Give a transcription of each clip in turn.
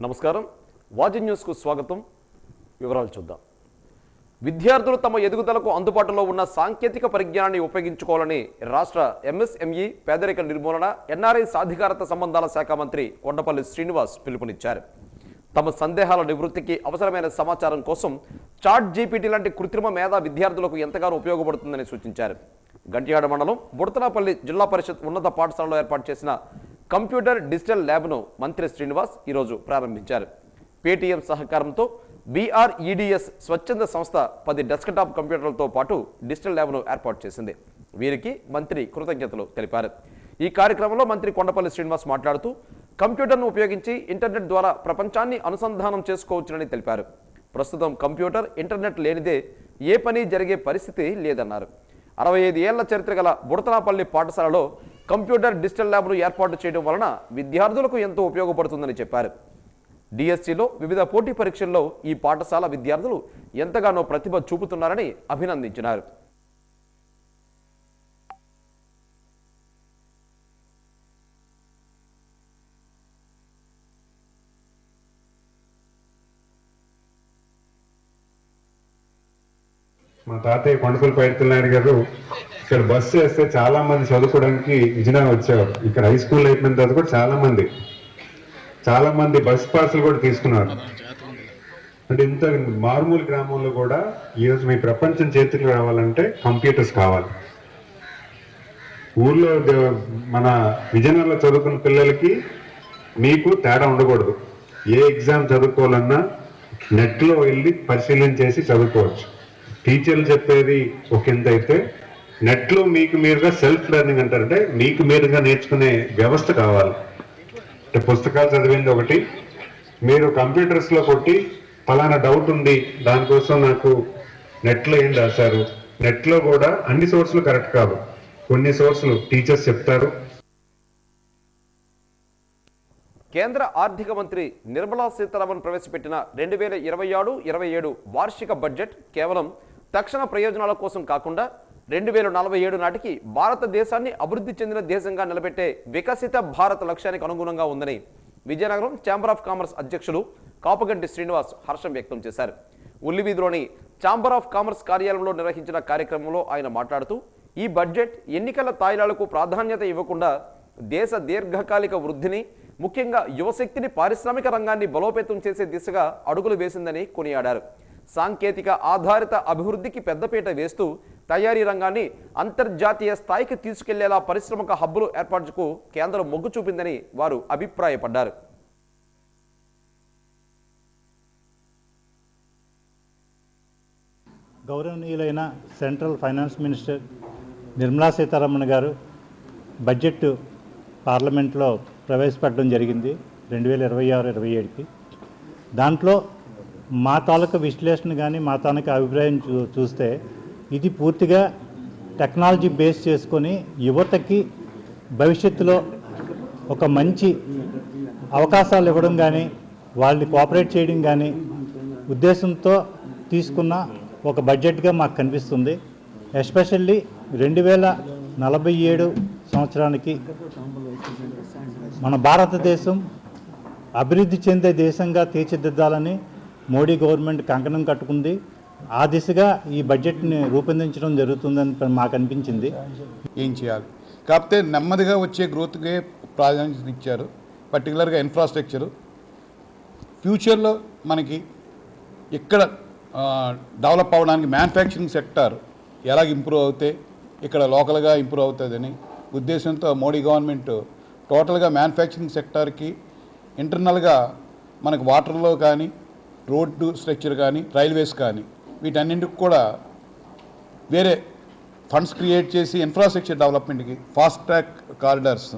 నమస్కారం వాజీ న్యూస్కు స్వాగతం. వివరాలు చూద్దాం. విద్యార్థులు తమ ఎదుగుదలకు అందుబాటులో ఉన్న సాంకేతిక పరిజ్ఞానాన్ని ఉపయోగించుకోవాలని రాష్ట్ర ఎంఎస్ఎంఈ పేదరిక నిర్మూలన ఎన్ఆర్ఐ సాధికారత సంబంధాల శాఖ మంత్రి కొండపల్లి శ్రీనివాస్ పిలుపునిచ్చారు. తమ సందేహాల నివృత్తికి అవసరమైన సమాచారం కోసం చాట్ జీపీటీ లాంటి కృత్రిమ మేధ విద్యార్థులకు ఎంతగానో ఉపయోగపడుతుందని సూచించారు. గంట్యాడ మండలం బుడతనాపల్లి జిల్లా పరిషత్ ఉన్నత పాఠశాలలో ఏర్పాటు చేసిన కంప్యూటర్ డిజిటల్ ల్యాబ్ను మంత్రి శ్రీనివాస్ ఈరోజు ప్రారంభించారు. పేటీఎం సహకారంతో బీఆర్ఈడిఎస్ స్వచ్ఛంద సంస్థ 10 డెస్క్టాప్ కంప్యూటర్లతో పాటు డిజిటల్ ల్యాబ్ను ఏర్పాటు చేసింది. వీరికి మంత్రి కృతజ్ఞతలు తెలిపారు. ఈ కార్యక్రమంలో మంత్రి కొండపల్లి శ్రీనివాస్ మాట్లాడుతూ కంప్యూటర్ను ఉపయోగించి ఇంటర్నెట్ ద్వారా ప్రపంచాన్ని అనుసంధానం చేసుకోవచ్చునని తెలిపారు. ప్రస్తుతం కంప్యూటర్, ఇంటర్నెట్ లేనిదే ఏ పని జరిగే పరిస్థితి లేదన్నారు. 65 ఏళ్ల చరిత్ర గల బుడతనాపల్లి పాఠశాలలో కంప్యూటర్ డిజిటల్ ల్యాబ్ను ఏర్పాటు చేయడం వలన విద్యార్థులకు ఎంతో ఉపయోగపడుతుందని చెప్పారు. డిఎస్సిలో వివిధ పోటీ పరీక్షల్లో ఈ పాఠశాల విద్యార్థులు ఎంతగానో ప్రతిభ చూపుతున్నారని అభినందించినారు. మా తాతయ్య కొండపల్లి పైడితల్లి గారు ఇక్కడ బస్సు వేస్తే చాలా మంది చదువుకోవడానికి విజయనగరం వచ్చేవారు. ఇక్కడ హై స్కూల్ అయిపోయిన తర్వాత కూడా చాలా మంది బస్ పాసులు కూడా తీసుకున్నారు. అంటే ఇంత మారుమూల గ్రామంలో కూడా ఈరోజు మీ ప్రపంచం చేతికి రావాలంటే కంప్యూటర్స్ కావాలి. ఊర్లో మన విజయనగరంలో చదువుకున్న పిల్లలకి మీకు తేడా ఉండకూడదు. ఏ ఎగ్జామ్ చదువుకోవాలన్నా నెట్లో వెళ్ళి పరిశీలన చేసి చదువుకోవచ్చు. టీచర్లు చెప్పేది ఒక ఎంత అయితే నెట్లో మీకు మీరుగా సెల్ఫ్ లెర్నింగ్ అంటారంటే మీకు మీరుగా నేర్చుకునే వ్యవస్థ కావాలి. అంటే పుస్తకాలు చదివింది ఒకటి, మీరు కంప్యూటర్స్లో కొట్టి ఫలానా డౌట్ ఉంది దానికోసం నాకు నెట్లో ఏం రాశారు. నెట్లో కూడా అన్ని సోర్సులు కరెక్ట్ కాదు, కొన్ని సోర్సులు టీచర్స్ చెప్తారు. కేంద్ర ఆర్థిక మంత్రి నిర్మలా సీతారామన్ ప్రవేశపెట్టిన 2026-27 వార్షిక బడ్జెట్ కేవలం తక్షణ ప్రయోజనాల కోసం కాకుండా 2047 నాటికి భారతదేశాన్ని అభివృద్ధి చెందిన దేశంగా నిలబెట్టే వికసిత భారత్ లక్ష్యానికి అనుగుణంగా ఉందని విజయనగరం ఛాంబర్ ఆఫ్ కామర్స్ అధ్యక్షులు కాపగంటి శ్రీనివాస్ హర్షం వ్యక్తం చేశారు. ఉల్లివీధిలోని ఛాంబర్ ఆఫ్ కామర్స్ కార్యాలయంలో నిర్వహించిన కార్యక్రమంలో ఆయన మాట్లాడుతూ ఈ బడ్జెట్ ఎన్నికల తాయిలాలకు ప్రాధాన్యత ఇవ్వకుండా దేశ దీర్ఘకాలిక వృద్ధిని, ముఖ్యంగా యువశక్తిని, పారిశ్రామిక రంగాన్ని బలోపేతం చేసే దిశగా అడుగులు వేసిందని కొనియాడారు. సాంకేతిక ఆధారిత అభివృద్ధికి పెద్దపీట వేస్తూ తయారీ రంగాన్ని అంతర్జాతీయ స్థాయికి తీసుకెళ్లేలా పారిశ్రామిక హబ్బులు ఏర్పాటుకు కేంద్రం మొగ్గు చూపిందని వారు అభిప్రాయపడ్డారు. గౌరవనీయులైన central finance minister Nirmala Sitharaman గారు బడ్జెట్ పార్లమెంట్లో ప్రవేశపెట్టడం జరిగింది 2026-27కి. దాంట్లో మా తాలూకా విశ్లేషణ కానీ మా తాలూకా అభిప్రాయం చూస్తే ఇది పూర్తిగా టెక్నాలజీ బేస్ చేసుకొని యువతకి భవిష్యత్తులో ఒక మంచి అవకాశాలు ఇవ్వడం కానీ వాళ్ళని కోఆపరేట్ చేయడం కానీ ఉద్దేశంతో తీసుకున్న ఒక బడ్జెట్గా మాకు కనిపిస్తుంది. ఎస్పెషల్లీ 2047 సంవత్సరానికి మన భారతదేశం అభివృద్ధి చెందే దేశంగా తీర్చిదిద్దాలని మోడీ గవర్నమెంట్ కంకణం కట్టుకుంది. ఆ దిశగా ఈ బడ్జెట్ని రూపొందించడం జరుగుతుందని మాకు అనిపించింది. ఏం చేయాలి కాకపోతే నెమ్మదిగా వచ్చే గ్రోత్కే ప్రాధాన్యత ఇచ్చారు. పర్టికులర్గా ఇన్ఫ్రాస్ట్రక్చరు ఫ్యూచర్లో మనకి ఇక్కడ డెవలప్ అవ్వడానికి మ్యానుఫ్యాక్చరింగ్ సెక్టార్ ఎలాగ ఇంప్రూవ్ అవుతే ఇక్కడ లోకల్గా ఇంప్రూవ్ అవుతుందని ఉద్దేశంతో మోడీ గవర్నమెంట్ టోటల్గా మ్యానుఫ్యాక్చరింగ్ సెక్టార్కి ఇంటర్నల్గా మనకు వాటర్లో కానీ, రోడ్డు స్ట్రక్చర్ కానీ, రైల్వేస్ కానీ వీటన్నింటికి కూడా వేరే ఫండ్స్ క్రియేట్ చేసి ఇన్ఫ్రాస్ట్రక్చర్ డెవలప్మెంట్కి fast track corridors,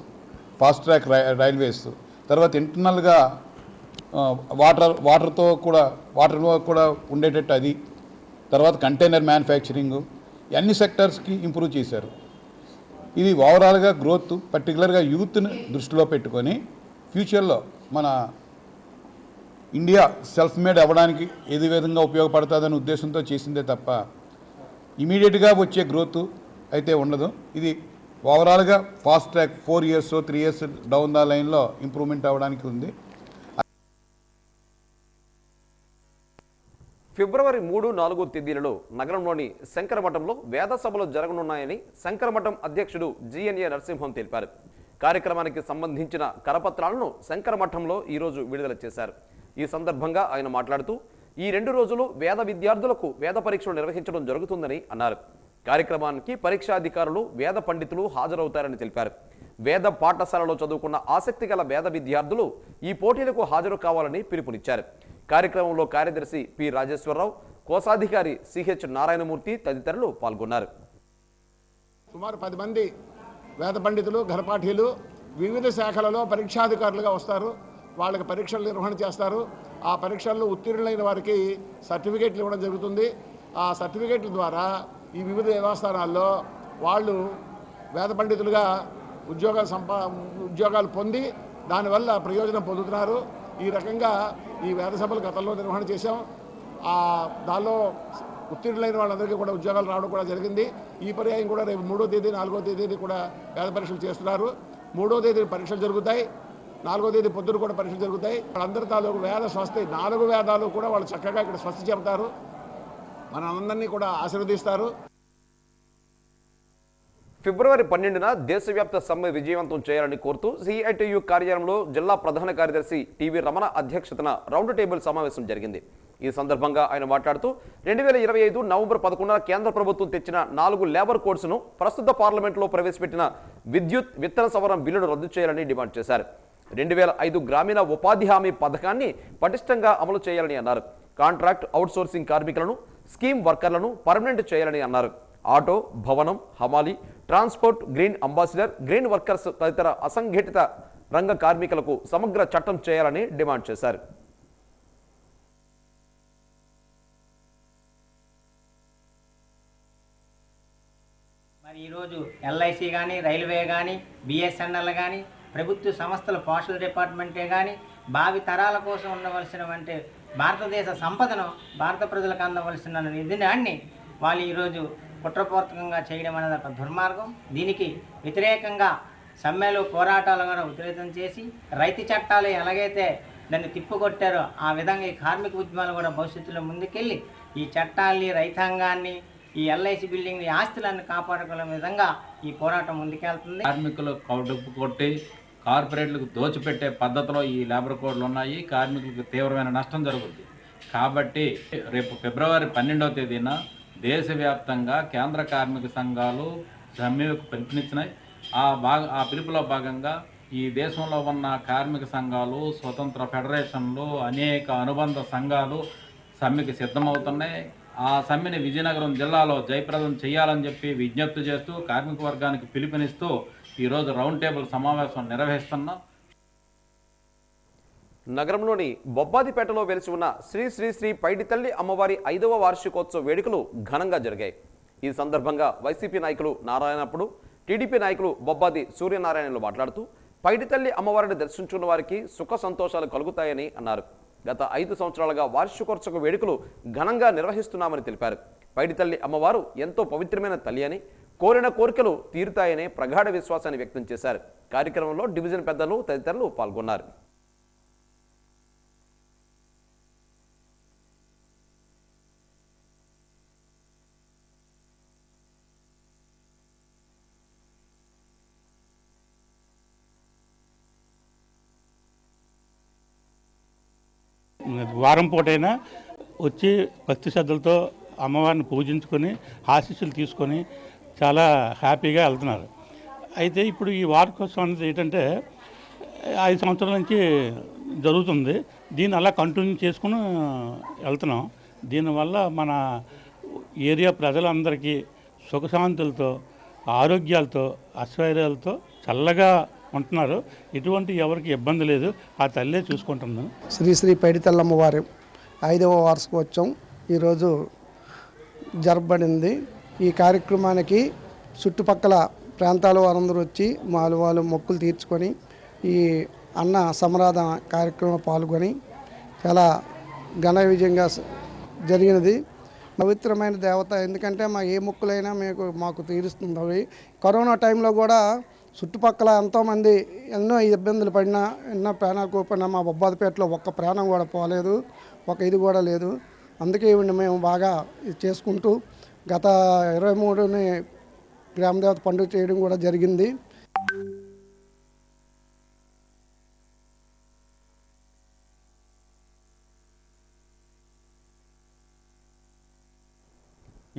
fast track railways, తర్వాత ఇంటర్నల్గా వాటర్లో కూడా ఉండేటట్టు అది, తర్వాత కంటైనర్ మ్యానుఫ్యాక్చరింగ్ అన్ని సెక్టర్స్కి ఇంప్రూవ్ చేశారు. ఇది ఓవరాల్గా గ్రోత్ పర్టికులర్గా యూత్ని దృష్టిలో పెట్టుకొని ఫ్యూచర్లో మన ఇండియా సెల్ఫ్ మేడ్ అవ్వడానికి ఏది విధంగా ఉపయోగపడుతుందనే ఉద్దేశంతో చేసిందే తప్ప ఇమీడియట్గా వచ్చే గ్రోత్ అయితే ఉండదు. ఇది ఓవరాల్గా fast track 4 years 3 years down the లైన్లో ఇంప్రూవ్మెంట్ అవ్వడానికి ఉంది. ఫిబ్రవరి 3, 4 తేదీలలో నగరంలోని శంకరమఠంలో వేద సభలు జరగనున్నాయని శంకరమఠం అధ్యక్షుడు జిఎన్ఏ నరసింహం తెలిపారు. కార్యక్రమానికి సంబంధించిన కరపత్రాలను శంకరమఠంలో ఈరోజు విడుదల చేశారు. ఈ సందర్భంగా ఆయన మాట్లాడుతూ ఈ 2 రోజులు వేద విద్యార్థులకు వేద పరీక్షలు నిర్వహించడం జరుగుతుందని అన్నారు. కార్యక్రమానికి పరీక్షాధికారులు వేద పండితులు హాజరవుతారని తెలిపారు. వేద పాఠశాలలో చదువుకున్న ఆసక్తి గల వేద విద్యార్థులు ఈ పోటీలకు హాజరు కావాలని పిలుపునిచ్చారు. కార్యక్రమంలో కార్యదర్శి పి రాజేశ్వరరావు, కోశాధికారి సిహెచ్ నారాయణమూర్తి తదితరులు పాల్గొన్నారు. సుమారు 10 మంది వేద పండితులు, ఘనపాఠీలు వివిధ శాఖలలో పరీక్షాధికారులుగా వస్తారు. వాళ్ళకి పరీక్షలు నిర్వహణ చేస్తారు. ఆ పరీక్షల్లో ఉత్తీర్ణులైన వారికి సర్టిఫికేట్లు ఇవ్వడం జరుగుతుంది. ఆ సర్టిఫికేట్ల ద్వారా ఈ వివిధ దేవస్థానాల్లో వాళ్ళు వేద పండితులుగా ఉద్యోగాలు పొంది దానివల్ల ప్రయోజనం పొందుతున్నారు. ఈ రకంగా ఈ వేద సభలు గతంలో నిర్వహణ చేశాం. దానిలో ఉత్తీర్ణులైన వాళ్ళందరికీ కూడా ఉద్యోగాలు రావడం కూడా జరిగింది. ఈ పర్యాయం కూడా రేపు 3వ తేదీ, 4వ తేదీ కూడా వేద పరీక్షలు చేస్తున్నారు. 3వ తేదీ పరీక్షలు జరుగుతాయి, 4వ తేదీ పొద్దున కూడా పరీక్షలు జరుగుతాయి. వాళ్ళందరి తాలూకు వేద స్వస్తి 4 వేదాలు కూడా వాళ్ళు చక్కగా ఇక్కడ స్వస్తి చెబుతారు, మన అందరినీ కూడా ఆశీర్వదిస్తారు. ఫిబ్రవరి 12న దేశవ్యాప్త సమ్మె విజయవంతం చేయాలని కోరుతూ సిఐటియు కార్యాలయంలో జిల్లా ప్రధాన కార్యదర్శి టివి రమణ అధ్యక్షతన రౌండ్ టేబుల్ సమావేశం జరిగింది. ఈ సందర్భంగా ఆయన మాట్లాడుతూ 2025 నవంబర్ 11న కేంద్ర ప్రభుత్వం తెచ్చిన 4 లేబర్ కోడ్స్ను ప్రస్తుత పార్లమెంట్లో ప్రవేశపెట్టిన విద్యుత్ విత్తన సవరణ బిల్లును రద్దు చేయాలని డిమాండ్ చేశారు. 2005 గ్రామీణ ఉపాధి హామీ పథకాన్ని పటిష్టంగా అమలు చేయాలని అన్నారు. కాంట్రాక్ట్ అవుట్సోర్సింగ్ కార్మికులను, స్కీమ్ వర్కర్లను పర్మనెంట్ చేయాలని అన్నారు. ఆటో, భవనం, హమాలి, transport, green ambassador, green workers తదితర అసంఘటిత రంగ కార్మికులకు సమగ్ర చట్టం చేయాలని డిమాండ్ చేశారు. మరి ఈరోజు ఎల్ఐసి కానీ, రైల్వే కానీ, బిఎస్ఎన్ఎల్ కానీ, ప్రభుత్వ సంస్థల పోస్టల్ డిపార్ట్మెంటే కానీ భావి తరాల కోసం ఉండవలసినటువంటి భారతదేశ సంపదను భారత ప్రజలకు అందవలసిన నిధిని వాళ్ళు ఈరోజు కుట్రపూర్వకంగా చేయడం అనేది ఒక దుర్మార్గం. దీనికి వ్యతిరేకంగా సమ్మెలు, పోరాటాలు కూడా ఉధృతం చేసి రైతు చట్టాలు ఎలాగైతే దాన్ని తిప్పుకొట్టారో ఆ విధంగా ఈ కార్మిక ఉద్యమాలు కూడా భవిష్యత్తులో ముందుకెళ్ళి ఈ చట్టాల్ని, రైతాంగాన్ని, ఈ ఎల్ఐసి బిల్డింగ్ని, ఆస్తులన్నీ కాపాడుకునే విధంగా ఈ పోరాటం ముందుకెళ్తుంది. కార్మికులు డబ్బు కొట్టి కార్పొరేట్లకు దోచిపెట్టే పద్ధతిలో ఈ లేబర్ కోడ్లు ఉన్నాయి. కార్మికులకు తీవ్రమైన నష్టం జరుగుతుంది. కాబట్టి రేపు ఫిబ్రవరి 12వ తేదీన దేశవ్యాప్తంగా కేంద్ర కార్మిక సంఘాలు సమ్మెకు పిలుపునిచ్చినాయి. ఆ పిలుపులో భాగంగా ఈ దేశంలో ఉన్న కార్మిక సంఘాలు, స్వతంత్ర ఫెడరేషన్లు, అనేక అనుబంధ సంఘాలు సమ్మెకి సిద్ధమవుతున్నాయి. ఆ సమ్మెని విజయనగరం జిల్లాలో జయప్రదం చేయాలని చెప్పి విజ్ఞప్తి చేస్తూ కార్మిక వర్గానికి పిలుపునిస్తూ ఈరోజు రౌండ్ టేబుల్ సమావేశం నిర్వహిస్తున్నాం. నగరంలోని బొబ్బాదిపేటలో వెలిసి ఉన్న శ్రీ శ్రీ శ్రీ పైడితల్లి అమ్మవారి 5వ వార్షికోత్సవ వేడుకలు ఘనంగా జరిగాయి. ఈ సందర్భంగా వైసీపీ నాయకులు నారాయణప్పుడు, టీడీపీ నాయకులు బొబ్బాది సూర్యనారాయణలు మాట్లాడుతూ పైడితల్లి అమ్మవారిని దర్శించుకున్న వారికి సుఖ సంతోషాలు కలుగుతాయని అన్నారు. గత 5 సంవత్సరాలుగా వార్షికోత్సవ వేడుకలు ఘనంగా నిర్వహిస్తున్నామని తెలిపారు. పైడితల్లి అమ్మవారు ఎంతో పవిత్రమైన తల్లి అని, కోరిన కోరికలు తీరుతాయనే ప్రగాఢ విశ్వాసాన్ని వ్యక్తం చేశారు. కార్యక్రమంలో డివిజన్ పెద్దలు తదితరులు పాల్గొన్నారు. వారం పూటైనా వచ్చి భక్తి శ్రద్ధలతో అమ్మవారిని పూజించుకొని ఆశీస్సులు తీసుకొని చాలా హ్యాపీగా వెళ్తున్నారు. అయితే ఇప్పుడు ఈ వార్షికోత్సవం అనేది ఏంటంటే 5 సంవత్సరాల నుంచి జరుగుతుంది. దీన్ని అలా కంటిన్యూ చేసుకుని వెళ్తున్నాం. దీనివల్ల మన ఏరియా ప్రజలందరికీ సుఖశాంతులతో, ఆరోగ్యాలతో, ఐశ్వర్యాలతో చల్లగా ఉంటున్నారు. ఎటువంటి ఎవరికి ఇబ్బంది లేదు. ఆ తల్లే చూసుకుంటున్నాం. శ్రీ శ్రీ పైడితల్లమ్మవారి 5వ వార్షికోత్సవం ఈరోజు జరపబడింది. ఈ కార్యక్రమానికి చుట్టుపక్కల ప్రాంతాల వారందరూ వచ్చి వాళ్ళు మొక్కులు తీర్చుకొని ఈ అన్న సమరాధన కార్యక్రమంలో పాల్గొని చాలా ఘన విజయంగా జరిగినది. పవిత్రమైన దేవత, ఎందుకంటే మా ఏ మొక్కులైనా మాకు తీరుస్తుంది. అవి కరోనా టైంలో కూడా చుట్టుపక్కల ఎంతోమంది ఎన్నో ఇబ్బందులు పడినా, ఎన్నో ప్రాణాలు కోల్పోయినా మా బొబ్బాదిపేటలో ఒక్క ప్రాణం కూడా పోలేదు, ఒక ఇది కూడా లేదు. అందుకే మేము బాగా ఇది చేసుకుంటూ గత 23ని గ్రామదేవత పండుగ చేయడం కూడా జరిగింది.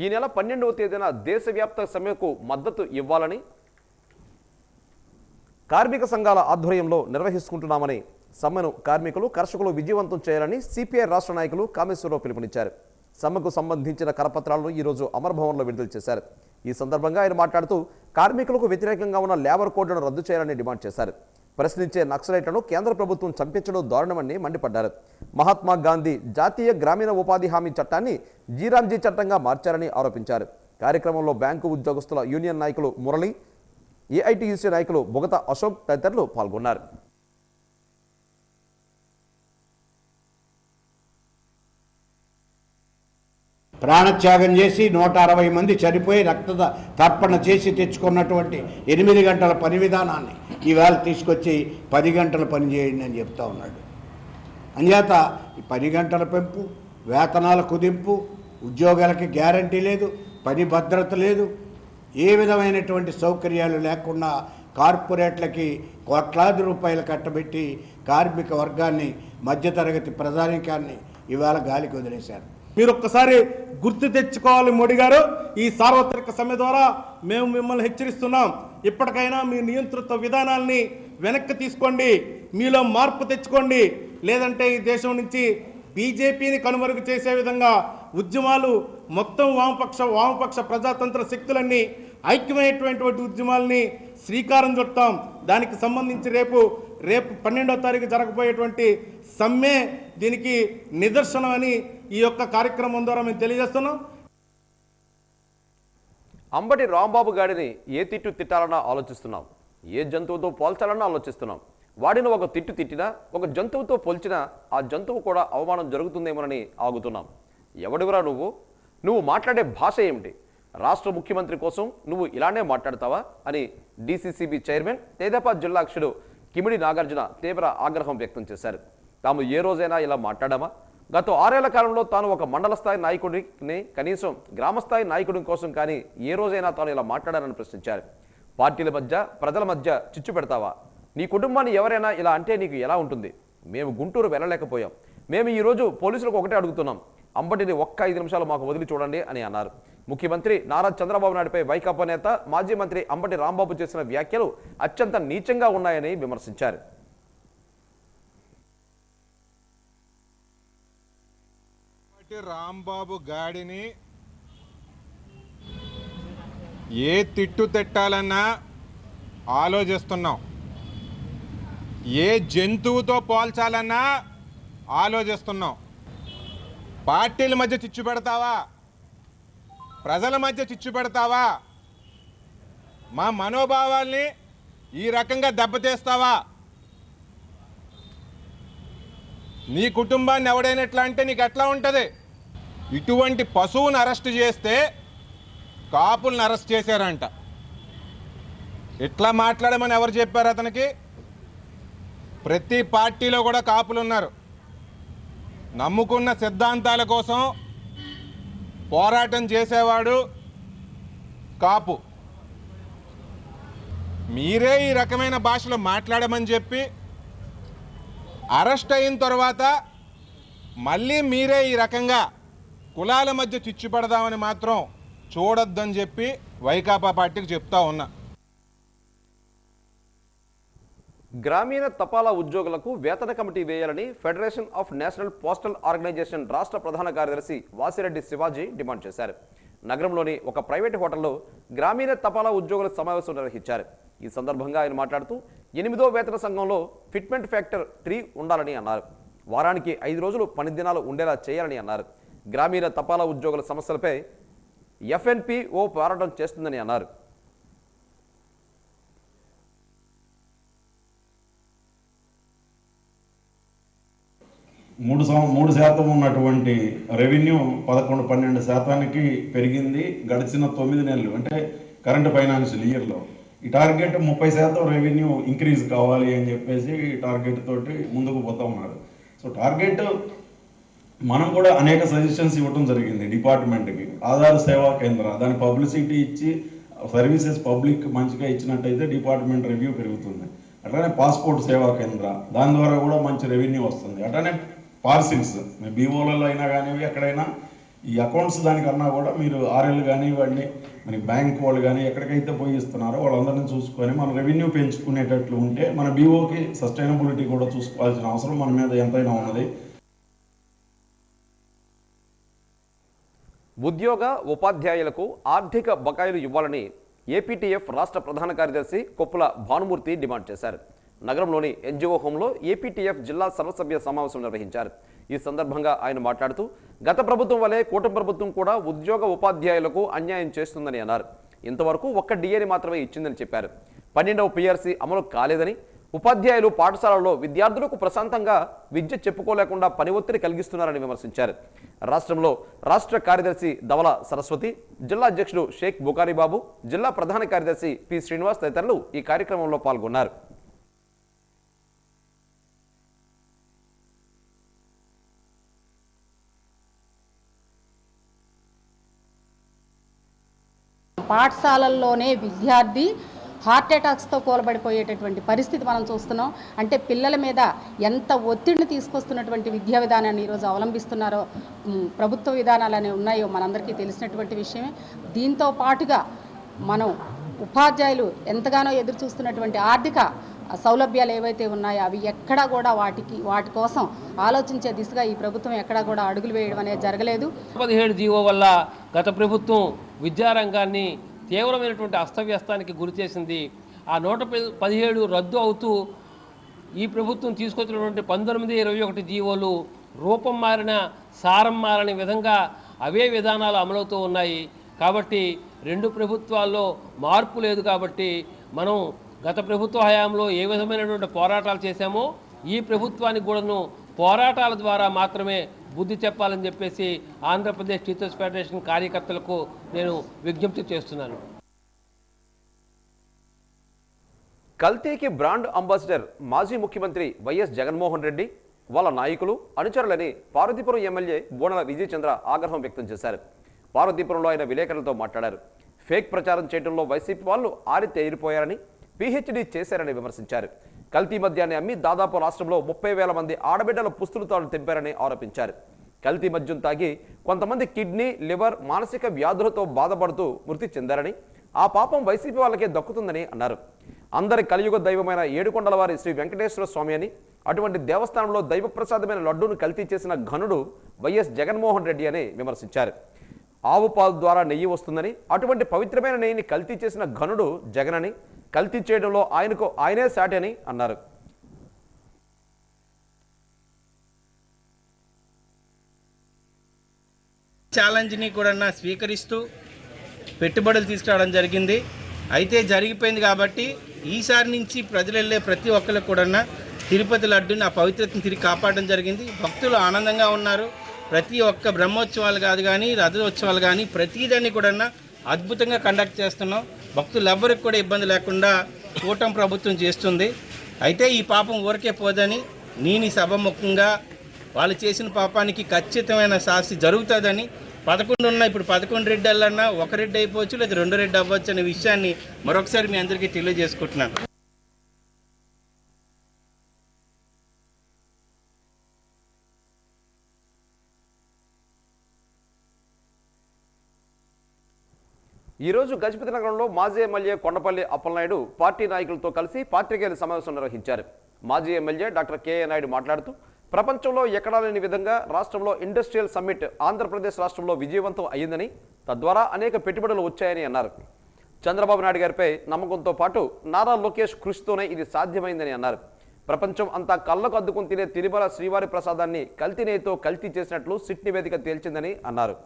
ఈ నెల 12వ తేదీన దేశవ్యాప్త సమ్మెకు మద్దతు ఇవ్వాలని కార్మిక సంఘాల ఆధ్వర్యంలో నిర్వహిస్తుంటున్నామని సమ్మెను కార్మికులు కర్షకులు విజయవంతం చేయాలని సిపిఐ రాష్ట్ర నాయకులు కామేశ్వరరావు పిలుపునిచ్చారు. సమ్మెకు సంబంధించిన కరపత్రాలను ఈరోజు అమర్ భవన్లో విడుదల చేశారు. ఈ సందర్భంగా ఆయన మాట్లాడుతూ కార్మికులకు వ్యతిరేకంగా ఉన్న లేబర్ కోడ్లను రద్దు చేయాలని డిమాండ్ చేశారు. ప్రశ్నించే నక్సలైట్లను కేంద్ర ప్రభుత్వం చంపించడం దారుణమని మండిపడ్డారు. మహాత్మా గాంధీ జాతీయ గ్రామీణ ఉపాధి హామీ చట్టాన్ని జీరాంజీ చట్టంగా మార్చారని ఆరోపించారు. కార్యక్రమంలో బ్యాంకు ఉద్యోగస్తుల యూనియన్ నాయకులు మురళి, ఏఐటీయూసీ నాయకులు బొగత అశోక్ తదితరులు పాల్గొన్నారు. ప్రాణత్యాగం చేసి 160 మంది చనిపోయి రక్త తర్పణ చేసి తెచ్చుకున్నటువంటి 8 గంటల పని విధానాన్ని ఈవేళ తీసుకొచ్చి 10 గంటల పని చేయండి అని చెప్తా ఉన్నాడు. అంచేత ఈ 10 గంటల పెంపు, వేతనాల కుదింపు, ఉద్యోగాలకి గ్యారంటీ లేదు, పని భద్రత లేదు, ఏ విధమైనటువంటి సౌకర్యాలు లేకుండా కార్పొరేట్లకి కోట్లాది రూపాయలు కట్టబెట్టి కార్మిక వర్గాన్ని, మధ్యతరగతి ప్రజానికాన్ని ఇవాళ గాలికి వదిలేశారు. మీరు ఒక్కసారి గుర్తు తెచ్చుకోవాలి మోడీ గారు. ఈ సార్వత్రిక సమ్మె ద్వారా మేము మిమ్మల్ని హెచ్చరిస్తున్నాం. ఇప్పటికైనా మీ నియంతృత్వ విధానాల్ని వెనక్కి తీసుకోండి, మీలో మార్పు తెచ్చుకోండి. లేదంటే ఈ దేశం నుంచి బీజేపీని కనుమరుగు చేసే విధంగా ఉద్యమాలు, మొత్తం వామపక్ష ప్రజాతంత్ర శక్తులన్నీ ఐక్యమైనటువంటి ఉద్యమాలని శ్రీకారం చుడతాం. దానికి సంబంధించి రేపు 12వ తారీఖు జరగబోయేటువంటి సమ్మె దీనికి నిదర్శనం అని ఈ యొక్క కార్యక్రమం ద్వారా మేము తెలియజేస్తున్నాం. అంబటి రాంబాబు గాడిని ఏ తిట్టు తిట్టాలన్నా ఆలోచిస్తున్నాం, ఏ జంతువుతో పోల్చాలన్నా ఆలోచిస్తున్నాం. వాడిని ఒక తిట్టు తిట్టినా, ఒక జంతువుతో పోల్చినా ఆ జంతువు కూడా అవమానం జరుగుతుందేమోనని ఆగుతున్నాం. ఎవడివరా నువ్వు మాట్లాడే భాష ఏమిటి? రాష్ట్ర ముఖ్యమంత్రి కోసం నువ్వు ఇలానే మాట్లాడతావా అని డీసీసీబీ చైర్మన్ తెదేపా జిల్లా అధ్యక్షుడు కిమిడి నాగార్జున తీవ్ర ఆగ్రహం వ్యక్తం చేశారు. తాము ఏ రోజైనా ఇలా మాట్లాడామా? గత 6 ఏళ్ల కాలంలో తాను ఒక మండల స్థాయి నాయకుడిని, కనీసం గ్రామస్థాయి నాయకుడి కోసం కానీ ఏ రోజైనా తాను ఇలా మాట్లాడానని ప్రశ్నించారు. పార్టీల మధ్య, ప్రజల మధ్య చిచ్చు పెడతావా? నీ కుటుంబాన్ని ఎవరైనా ఇలా అంటే నీకు ఎలా ఉంటుంది? మేము గుంటూరు వెళ్ళలేకపోయాం. మేము ఈరోజు పోలీసులకు ఒకటే అడుగుతున్నాం, అంబటిని ఒక్క 5 నిమిషాలు మాకు వదిలి చూడండి అని అన్నారు. ముఖ్యమంత్రి నారా చంద్రబాబు నాయుడుపై వైకాపా నేత, మాజీ మంత్రి అంబటి రాంబాబు చేసిన వ్యాఖ్యలు అత్యంత నీచంగా ఉన్నాయని విమర్శించారు. రాంబాబు గాడిని ఏ తిట్టు తిట్టాలన్నా ఆలోచిస్తున్నాం, ఏ జంతువుతో పోల్చాలన్నా ఆలోచిస్తున్నాం. పార్టీల మధ్య చిచ్చు పెడతావా? ప్రజల మధ్య చిచ్చు పెడతావా? మా మనోభావాల్ని ఈ రకంగా దెబ్బతీస్తావా? నీ కుటుంబాన్ని ఎవడైనా ఎట్లా అంటే నీకు ఎట్లా ఉంటుంది? ఇటువంటి పశువుని అరెస్ట్ చేస్తే కాపులను అరెస్ట్ చేశారంట. ఎట్లా మాట్లాడమని ఎవరు చెప్పారు అతనికి? ప్రతి పార్టీలో కూడా కాపులు ఉన్నారు. నమ్ముకున్న సిద్ధాంతాల కోసం పోరాటం చేసేవాడు కాపు. మీరే ఈ రకమైన భాషలో మాట్లాడమని చెప్పి అరెస్ట్ అయిన తర్వాత మళ్ళీ మీరే ఈ రకంగా కులాల మధ్య చిచ్చు పెడదామని మాత్రం చూడొద్దని చెప్పి వైకాపా పార్టీకి చెప్తా ఉన్నా. గ్రామీణ తపాలా ఉద్యోగులకు వేతన కమిటీ వేయాలని federation of national postal organisation రాష్ట్ర ప్రధాన కార్యదర్శి వాసిరెడ్డి శివాజీ డిమాండ్ చేశారు. నగరంలోని ఒక ప్రైవేటు హోటల్లో గ్రామీణ తపాలా ఉద్యోగుల సమావేశం నిర్వహించారు. ఈ సందర్భంగా ఆయన మాట్లాడుతూ 8వ వేతన సంఘంలో ఫిట్మెంట్ ఫ్యాక్టర్ 3 ఉండాలని అన్నారు. వారానికి 5 రోజులు పని దినాలు ఉండేలా చేయాలని అన్నారు. గ్రామీణ తపాలా ఉద్యోగుల సమస్యలపై ఎఫ్ఎన్పిఓ పోరాటం చేస్తుందని అన్నారు. మూడు శాతం ఉన్నటువంటి రెవెన్యూ 11-12% పెరిగింది గడిచిన 9 నెలలు, అంటే కరెంట్ ఫైనాన్షియల్ ఇయర్లో. ఈ టార్గెట్ 30% రెవెన్యూ ఇంక్రీజ్ కావాలి అని చెప్పేసి టార్గెట్ తోటి ముందుకు పోతా ఉన్నారు. సో టార్గెట్ మనం కూడా అనేక సజెషన్స్ ఇవ్వడం జరిగింది డిపార్ట్మెంట్కి. ఆధార్ సేవా కేంద్ర దాని పబ్లిసిటీ ఇచ్చి సర్వీసెస్ పబ్లిక్ మంచిగా ఇచ్చినట్టయితే డిపార్ట్మెంట్ రివ్యూ పెరుగుతుంది. అట్లానే పాస్పోర్ట్ సేవా కేంద్ర దాని ద్వారా కూడా మంచి రెవెన్యూ వస్తుంది. అట్లానే పార్సిల్స్ బీఓలలో అయినా కానివి ఎక్కడైనా ఈ అకౌంట్స్ దానికన్నా కూడా మీరు ఆర్ఎల్ కానివ్వండి మరి బ్యాంక్ వాళ్ళు కానీ ఎక్కడికైతే పోయి ఇస్తున్నారో వాళ్ళందరినీ చూసుకొని మన రెవెన్యూ పెంచుకునేటట్లు ఉంటే మన బీఓకి సస్టైనబిలిటీ కూడా చూసుకోవాల్సిన అవసరం మన మీద ఎంతైనా ఉన్నది. ఉద్యోగ ఉపాధ్యాయులకు ఆర్థిక బకాయిలు ఇవ్వాలని ఏపీటీఎఫ్ రాష్ట్ర ప్రధాన కార్యదర్శి కొప్పుల భానుమూర్తి డిమాండ్ చేశారు. నగరంలోని ఎన్జిఓ హోంలో ఏపీటీఎఫ్ జిల్లా సర్వసభ్య సమావేశం నిర్వహించారు. ఈ సందర్భంగా ఆయన మాట్లాడుతూ గత ప్రభుత్వం వలె కూటమి ప్రభుత్వం కూడా ఉద్యోగ ఉపాధ్యాయులకు అన్యాయం చేస్తుందని అన్నారు. ఇంతవరకు ఒక్క డిఏని మాత్రమే ఇచ్చిందని చెప్పారు. 12వ పీఆర్సీ అమలు కాలేదని, ఉపాధ్యాయులు పాఠశాలలో విద్యార్థులకు ప్రశాంతంగా విద్య చెప్పుకోలేకుండా పని ఒత్తిడి కలిగిస్తున్నారని విమర్శించారు. రాష్ట్రంలో రాష్ట్ర కార్యదర్శి ధవల సరస్వతి, జిల్లా అధ్యక్షుడు షేక్ బుకారీబాబు, జిల్లా ప్రధాన కార్యదర్శి పి శ్రీనివాస్ తదితరులు ఈ కార్యక్రమంలో పాల్గొన్నారు. పాఠశాలల్లోనే విద్యార్థి హార్ట్ అటాక్స్తో కూలబడిపోయేటటువంటి పరిస్థితి మనం చూస్తున్నాం. అంటే పిల్లల మీద ఎంత ఒత్తిడిని తీసుకొస్తున్నటువంటి విద్యా విధానాన్ని ఈరోజు అవలంబిస్తున్నారో, ప్రభుత్వ విధానాలు అనేవి ఉన్నాయో మనందరికీ తెలిసినటువంటి విషయమే. దీంతో పాటుగా మనం ఉపాధ్యాయులు ఎంతగానో ఎదురు చూస్తున్నటువంటి ఆర్థిక సౌలభ్యాలు ఏవైతే ఉన్నాయో అవి ఎక్కడా కూడా వాటి కోసం ఆలోచించే దిశగా ఈ ప్రభుత్వం ఎక్కడా కూడా అడుగులు వేయడం అనేది జరగలేదు. 17 జీవో వల్ల గత ప్రభుత్వం విద్యారంగాన్ని తీవ్రమైనటువంటి అస్తవ్యస్తానికి గురి చేసింది. ఆ 117 రద్దు అవుతూ ఈ ప్రభుత్వం తీసుకొచ్చినటువంటి 1921 జీవోలు రూపం మారిన సారం మారని విధంగా అవే విధానాలు అమలవుతూ ఉన్నాయి. కాబట్టి రెండు ప్రభుత్వాల్లో మార్పు లేదు. కాబట్టి మనం గత ప్రభుత్వ హయాంలో ఏ విధమైనటువంటి పోరాటాలు చేశామో ఈ ప్రభుత్వానికి కూడాను పోరాటాల ద్వారా మాత్రమే బుద్ధి చెప్పాలని చెప్పేసి ఆంధ్రప్రదేశ్ టీచర్స్ ఫెడరేషన్ కార్యకర్తలకు నేను విజ్ఞప్తి చేస్తున్నాను. కల్తీకి బ్రాండ్ అంబాసిడర్ మాజీ ముఖ్యమంత్రి వైఎస్ జగన్మోహన్ రెడ్డి, వాళ్ళ నాయకులు, అనుచరులని పార్వతీపురం ఎమ్మెల్యే బోనల విజయచంద్ర ఆగ్రహం వ్యక్తం చేశారు. పార్వతీపురంలో ఆయన విలేకరులతో మాట్లాడారు. ఫేక్ ప్రచారం చేయడంలో వైసీపీ వాళ్ళు ఆరితేరిపోయారని, పీహెచ్డీ చేశారని విమర్శించారు. కల్తీ మద్యాన్ని అమ్మి దాదాపు రాష్ట్రంలో 30,000 మంది ఆడబిడ్డల పుస్తులతాలు తెంపారని ఆరోపించారు. కల్తీ మద్యం తాగి కొంతమంది కిడ్నీ, లివర్, మానసిక వ్యాధులతో బాధపడుతూ మృతి చెందారని, ఆ పాపం వైసీపీ వాళ్ళకే దక్కుతుందని అన్నారు. అందరి కలియుగ దైవమైన ఏడుకొండల వారి శ్రీ వెంకటేశ్వర స్వామి అని, అటువంటి దేవస్థానంలో దైవప్రసాదమైన లడ్డూను కల్తీ చేసిన ఘనుడు వైఎస్ జగన్మోహన్ రెడ్డి అని విమర్శించారు. ఆవు పాలు ద్వారా నెయ్యి వస్తుందని, అటువంటి పవిత్రమైన నెయ్యిని కల్తీ చేసిన ఘనుడు జగనని, కల్తీ చేయడంలో ఆయనే సాటి అని అన్నారు. ఛాలెంజ్ని కూడా స్వీకరిస్తూ పెట్టుబడులు తీసుకురావడం జరిగింది. అయితే జరిగిపోయింది కాబట్టి ఈసారి నుంచి ప్రజలు వెళ్ళే ప్రతి ఒక్కరికి కూడా తిరుపతి లడ్డుని ఆ పవిత్రతను తిరిగి కాపాడడం జరిగింది. భక్తులు ఆనందంగా ఉన్నారు. ప్రతి ఒక్క బ్రహ్మోత్సవాలు కాదు కానీ రథోత్సవాలు కానీ ప్రతిదాన్ని కూడా అద్భుతంగా కండక్ట్ చేస్తున్నాం. భక్తులు ఎవ్వరికి కూడా ఇబ్బంది లేకుండా కూటమి ప్రభుత్వం చేస్తుంది. అయితే ఈ పాపం ఊరికే పోదని నేను ఈ సభముఖంగా వాళ్ళు చేసిన పాపానికి ఖచ్చితమైన శాస్తి జరుగుతుందని 11 ఉన్న ఇప్పుడు 11 రెడ్డలన్నా ఒక రెడ్డి అయిపోవచ్చు లేదా 2 రెడ్డి అవ్వచ్చు అనే విషయాన్ని మరొకసారి మీ అందరికీ తెలియజేసుకుంటున్నాను. ఈరోజు గజపతి నగరంలో మాజీ ఎమ్మెల్యే కొండపల్లి అప్పలనాయుడు పార్టీ నాయకులతో కలిసి పాత్రికేయుల సమావేశం నిర్వహించారు. మాజీ ఎమ్మెల్యే డాక్టర్ కెఏ నాయుడు మాట్లాడుతూ ప్రపంచంలో ఎక్కడా లేని విధంగా రాష్ట్రంలో ఇండస్ట్రియల్ సమ్మిట్ ఆంధ్రప్రదేశ్ రాష్ట్రంలో విజయవంతం అయ్యిందని, తద్వారా అనేక పెట్టుబడులు వచ్చాయని అన్నారు. చంద్రబాబు నాయుడు గారిపై నమ్మకంతో పాటు నారా లోకేష్ కృషితోనే ఇది సాధ్యమైందని అన్నారు. ప్రపంచం అంతా కళ్ళకు అద్దుకుని తినే తిరుమల శ్రీవారి ప్రసాదాన్ని కల్తీ నెయ్యితో కల్తీ చేసినట్లు సిట్ నివేదిక తేల్చిందని అన్నారు.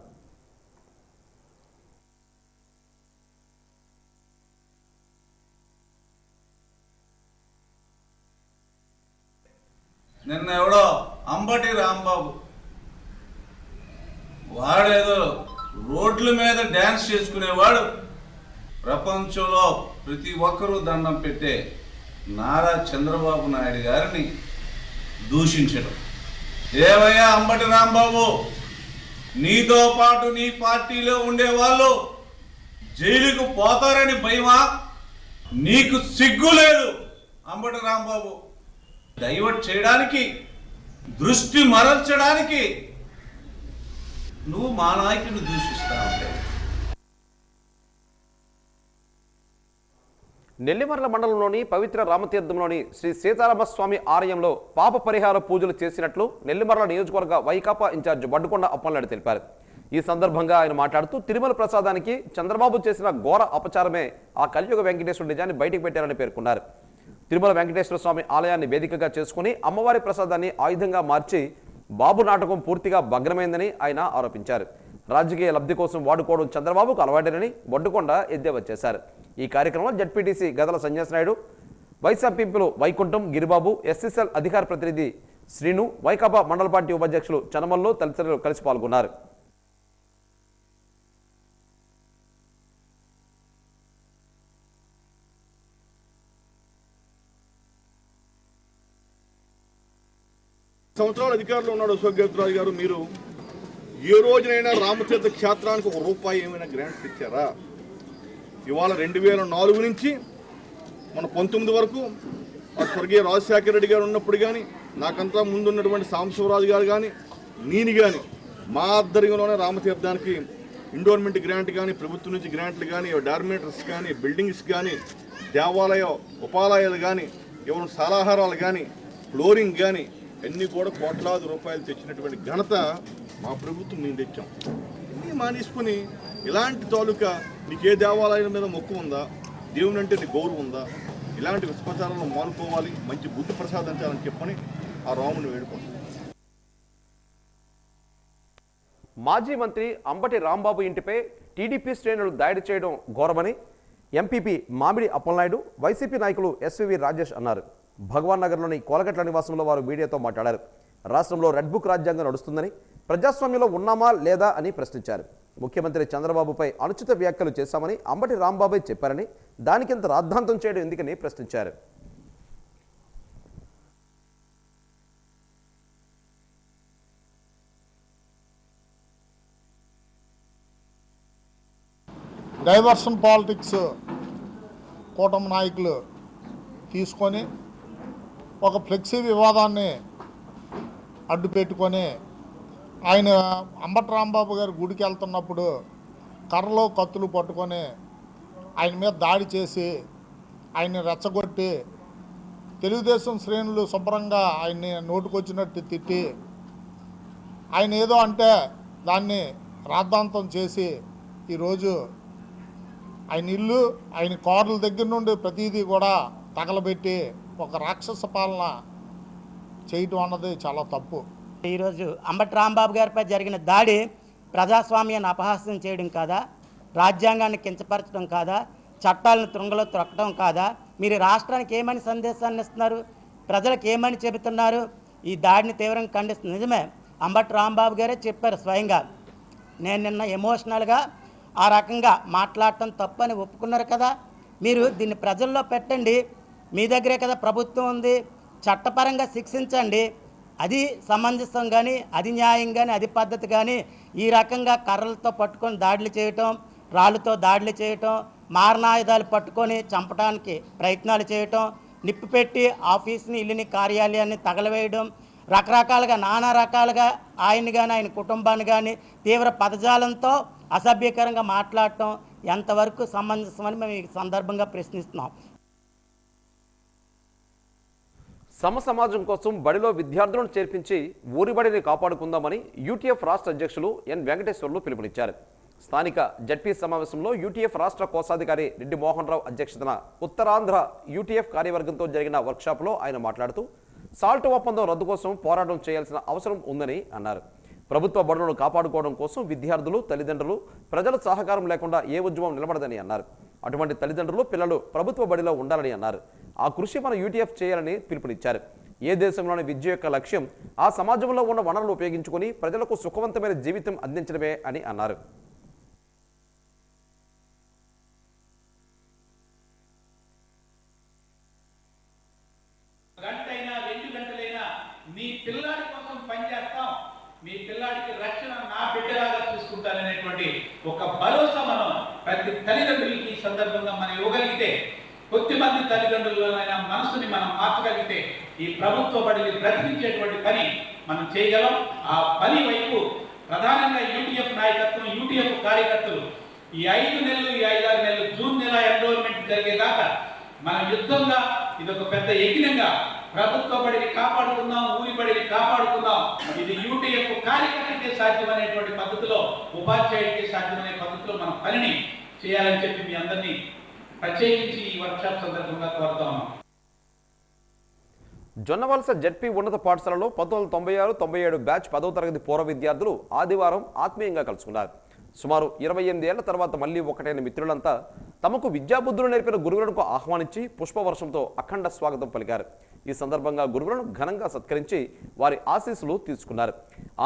నిన్న ఎవడో అంబటి రాంబాబు వాడేదో రోడ్ల మీద డ్యాన్స్ చేసుకునేవాడు ప్రపంచంలో ప్రతి ఒక్కరూ దండం పెట్టే నారా చంద్రబాబు నాయుడు గారిని దూషించడం. ఏమయ్యా అంబటి రాంబాబు, నీతో పాటు నీ పార్టీలో ఉండేవాళ్ళు జైలుకు పోతారని భయమా? నీకు సిగ్గు లేదు అంబటి రాంబాబు. డైవర్ట్ చేయడానికి, దృష్టి మరల్చడానికి నువ్వు మా నాయకుని దూషిస్తా ఉంటావు. నెల్లిమర్ల మండలంలోని పవిత్ర రామతీర్థంలోని శ్రీ సీతారామస్వామి ఆలయంలో పాప పరిహార పూజలు చేసినట్లు నెల్లిమర్ల నియోజకవర్గ వైకాపా ఇన్ఛార్జ్ బడ్డుకొండ అప్పలనాయుడు తెలిపారు. ఈ సందర్భంగా ఆయన మాట్లాడుతూ తిరుమల ప్రసాదానికి చంద్రబాబు చేసిన ఘోర అపచారమే ఆ కలియుగ వెంకటేశ్వర నిజాన్ని బయటకు పెట్టారని పేర్కొన్నారు. తిరుమల వెంకటేశ్వర స్వామి ఆలయాన్ని వేదికగా చేసుకుని అమ్మవారి ప్రసాదాన్ని ఆయుధంగా మార్చి బాబు నాటకం పూర్తిగా భగ్నమైందని ఆయన ఆరోపించారు. రాజకీయ లబ్ధి కోసం వాడుకోవడం చంద్రబాబుకు అలవాటేనని బొడ్డుకొండ ఎద్దేవా చేశారు. ఈ కార్యక్రమంలో జడ్పీటీసీ గదల సన్యాసనాయుడు, వైస్ ఎంపీలు వైకుంఠం, గిరిబాబు, ఎస్ఎస్ఎల్ అధికార ప్రతినిధి శ్రీను, వైకాపా మండల పార్టీ ఉపాధ్యక్షులు చనమల్లో తదితరులు కలిసి పాల్గొన్నారు. సంవత్సరాల అధికారులు ఉన్నాడు అశోక్ గజపతిరాజు గారు, మీరు ఏ రోజునైనా రామతీర్థ క్షేత్రానికి ₹1 ఏమైనా గ్రాంట్స్ ఇచ్చారా? ఇవాళ 2004 నుంచి మన 19 వరకు స్వర్గీయ రాజశేఖర రెడ్డి గారు ఉన్నప్పుడు కానీ, నాకంతా ముందున్నటువంటి సాంబశివరాజు గారు కానీ, నేను కానీ మా ఆధ్వర్యంలోనే రామతీర్థానికి ఎండోర్మెంట్ గ్రాంట్ కానీ, ప్రభుత్వం నుంచి గ్రాంట్లు కానీ, డార్మెంటరీస్ కానీ, బిల్డింగ్స్ కానీ, దేవాలయ ఉపాలయాలు కానీ, ఇవ్వడం సలహారాలు కానీ, ఫ్లోరింగ్ కానీ అన్నీ కూడా కోట్లాది రూపాయలు తెచ్చినటువంటి ఘనత మా ప్రభుత్వం మేము తెచ్చాం. ఇవన్నీ మానేసుకొని ఇలాంటి తాలూకా నీకు ఏ దేవాలయం మీద మొక్కు ఉందా, దేవుని అంటే నీకు గౌరవం ఉందా, ఇలాంటి విశ్వచారాలను మానుకోవాలి, మంచి బుద్ధి ప్రసాదించాలని చెప్పని ఆ రాముని వేడుకుంటాం. మాజీ మంత్రి అంబటి రాంబాబు ఇంటిపై టీడీపీ శ్రేణులు దాడి చేయడం ఘోరమని ఎంపీపీ మామిడి అప్పలనాయుడు, వైసీపీ నాయకులు ఎస్వివి రాజేష్ అన్నారు. భగవాన్ నగర్లోని కోలగట్ల నివాసంలో వారు మీడియాతో మాట్లాడారు. రాష్ట్రంలో రెడ్ బుక్ రాజ్యాంగం నడుస్తుందని, ప్రజాస్వామ్యంలో ఉన్నామా లేదా అని ప్రశ్నించారు. ముఖ్యమంత్రి చంద్రబాబుపై అనుచిత వ్యాఖ్యలు చేశామని అంబటి రాంబాబే చెప్పారని, దానికింత రాద్ధాంతం చేయడం ఎందుకని ప్రశ్నించారు. డైవర్షన్ పాలిటిక్స్ కూటమి నాయకులు తీసుకొని ఒక ఫ్లెక్సీ వివాదాన్ని అడ్డు పెట్టుకొని ఆయన అంబటి రాంబాబు గారు గుడికి వెళ్తున్నప్పుడు కర్రలు కత్తులు పట్టుకొని ఆయన మీద దాడి చేసి ఆయన్ని రెచ్చగొట్టి తెలుగుదేశం శ్రేణులు శుభ్రంగా ఆయన్ని నోటుకొచ్చినట్టు తిట్టి ఆయన ఏదో అంటే దాన్ని రాద్ధాంతం చేసి ఈరోజు ఆయన ఇల్లు, ఆయన కార్ల దగ్గర నుండి ప్రతిదీ కూడా తగలబెట్టి ఒక రాక్షస పాలన చేయటం అన్నది చాలా తప్పు. ఈరోజు అంబటి రాంబాబు గారిపై జరిగిన దాడి ప్రజాస్వామ్యాన్ని అపహాస్యం చేయడం కాదా? రాజ్యాంగాన్ని కించపరచడం కాదా? చట్టాలను తుంగలో త్రొక్కడం కాదా? మీరు రాష్ట్రానికి ఏమని సందేశాన్ని ఇస్తున్నారు? ప్రజలకు ఏమని చెబుతున్నారు? ఈ దాడిని తీవ్రంగా ఖండిస్తుంది. నిజమే, అంబటి రాంబాబు గారే చెప్పారు స్వయంగా, నేను నిన్న ఎమోషనల్గా ఆ రకంగా మాట్లాడటం తప్పని ఒప్పుకున్నారు కదా. మీరు దీన్ని ప్రజల్లో పెట్టండి, మీ దగ్గరే కదా ప్రభుత్వం ఉంది, చట్టపరంగా శిక్షించండి. అది సమంజసం కానీ, అది న్యాయం కానీ, అది పద్ధతి కానీ ఈ రకంగా కర్రలతో పట్టుకొని దాడులు చేయటం, రాళ్ళతో దాడులు చేయటం, మారణాయుధాలు పట్టుకొని చంపడానికి ప్రయత్నాలు చేయటం, నిప్పు పెట్టి ఆఫీస్ని, ఇల్లుని, కార్యాలయాన్ని తగలవేయడం, రకరకాలుగా నానా రకాలుగా ఆయన్ని కానీ ఆయన కుటుంబాన్ని కానీ తీవ్ర పదజాలంతో అసభ్యకరంగా మాట్లాడటం ఎంతవరకు సమంజసమని మేము ఈ సందర్భంగా ప్రశ్నిస్తున్నాం. సమాజం కోసం బడిలో విద్యార్థులను చేర్పించి ఊరి బడిని కాపాడుకుందామని యూటీఎఫ్ రాష్ట్ర అధ్యక్షులు ఎన్ వెంకటేశ్వర్లు పిలుపునిచ్చారు. స్థానిక జడ్పీ సమావేశంలో యూటీఎఫ్ రాష్ట్ర కోశాధికారి రెడ్డి మోహన్ రావు అధ్యక్షతన ఉత్తరాంధ్ర యూటీఎఫ్ కార్యవర్గంతో జరిగిన వర్క్షాప్లో ఆయన మాట్లాడుతూ సాల్ట్ ఒప్పందం రద్దు కోసం పోరాటం చేయాల్సిన అవసరం ఉందని అన్నారు. ప్రభుత్వ బడులను కాపాడుకోవడం కోసం విద్యార్థులు, తల్లిదండ్రులు, ప్రజల సహకారం లేకుండా ఏ ఉద్యమం నిలబడదని అన్నారు. అటువంటి తల్లిదండ్రులు, పిల్లలు ప్రభుత్వ బడిలో ఉండాలని అన్నారు. ఆ కృషి మన యూటీఎఫ్ చేయాలని పిలుపునిచ్చారు. ఏ దేశంలోని విద్య యొక్క లక్ష్యం ఆ సమాజంలో ఉన్న వనరులు ఉపయోగించుకొని ప్రజలకు సుఖవంతమైన జీవితం అందించడమే అని అన్నారు. గంటైనా 2 గంటలైనా నీ పిల్లాడి కోసం పనిచేస్తా మీ పిల్లాడికి రక్షణ నా బిడ్డలాగా చూసుకుంటారనేటువంటి ఒక భరోసా మనం ప్రతి తల్లిదండ్రులకి ఈ సందర్భంగా మనం ఇవ్వగలిగితే, కొద్దిమంది తల్లిదండ్రులైన మనసుని మనం మార్చగలిగితే ఈ ప్రభుత్వ బడిని బ్రతికించేటువంటి పని మనం చేయగలం. ఆ పని వైపు ప్రధానంగా యూటీఎఫ్ నాయకత్వం, యూటీఎఫ్ కార్యకర్తలు ఈ 5 నెలలు, ఈ 5-6 నెలలు, జూన్ నెల ఎన్రోల్మెంట్ జరిగేదాకా మనం యుద్ధంగా ఇదొక పెద్ద యజ్ఞంగా ప్రభుత్వ బడిని కాపాడుకుందాం, ఊరి బడిని కాపాడుకుందాం. ఇది యూటీఎఫ్ కార్యకర్తకే సాధ్యమనేటువంటి పద్ధతిలో, ఉపాధ్యాయుడికి సాధ్యమనే పద్ధతిలో మనం పనిని చేయాలని చెప్పి మీ అందరినీ ప్రత్యేకించి ఈ వర్క్షాప్ సందర్భంగా కోరుతా ఉన్నాం. జొన్నవలస జెడ్పీ ఉన్నత పాఠశాలలో 1996-97 బ్యాచ్ 10వ తరగతి పూర్వ విద్యార్థులు ఆదివారం ఆత్మీయంగా కలుసుకున్నారు. సుమారు 28 ఏళ్ల తర్వాత మళ్లీ ఒకటైన మిత్రులంతా తమకు విద్యాబుద్ధులు నేర్పిన గురువులను ఆహ్వానించి పుష్పవర్షంతో అఖండ స్వాగతం పలికారు. ఈ సందర్భంగా గురువులను ఘనంగా సత్కరించి వారి ఆశీస్సులు తీసుకున్నారు.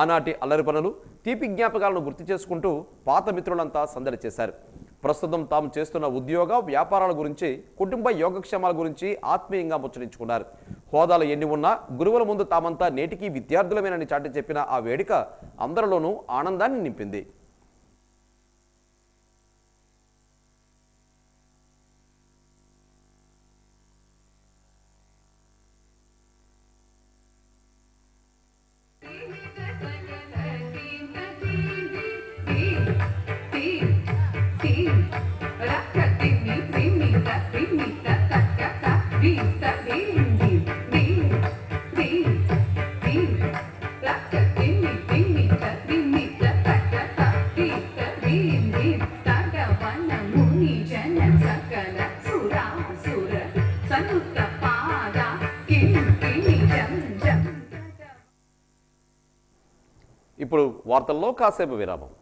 ఆనాటి అల్లరి పనులు, తీపి జ్ఞాపకాలను గుర్తు చేసుకుంటూ పాత మిత్రులంతా సందడి చేశారు. ప్రస్తుతం తాము చేస్తున్న ఉద్యోగ వ్యాపారాల గురించి, కుటుంబ యోగక్షేమాల గురించి ఆత్మీయంగా ముచ్చరించుకున్నారు. హోదాలు ఎన్ని ఉన్నా గురువుల ముందు తామంతా నేటికి విద్యార్థులమేనని చాటి చెప్పిన ఆ వేడుక అందరిలోనూ ఆనందాన్ని నింపింది. ఇప్పుడు వార్తల్లో కాసేపు విరామం.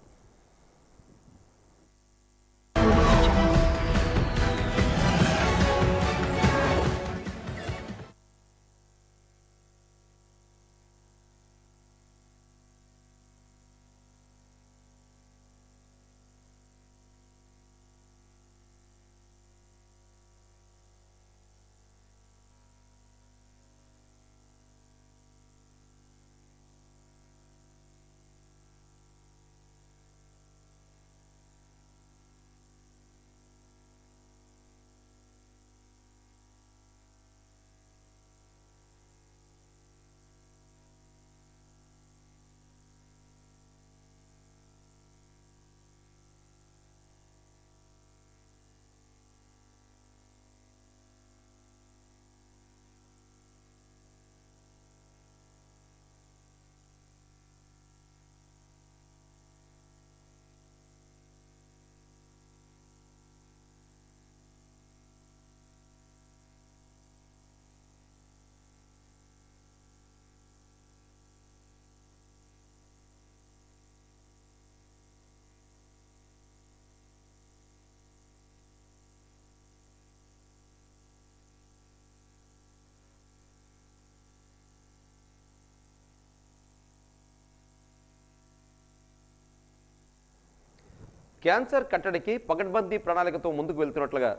క్యాన్సర్ కట్టడికి పకడ్బందీ ప్రణాళికతో ముందుకు వెళ్తున్నట్లుగా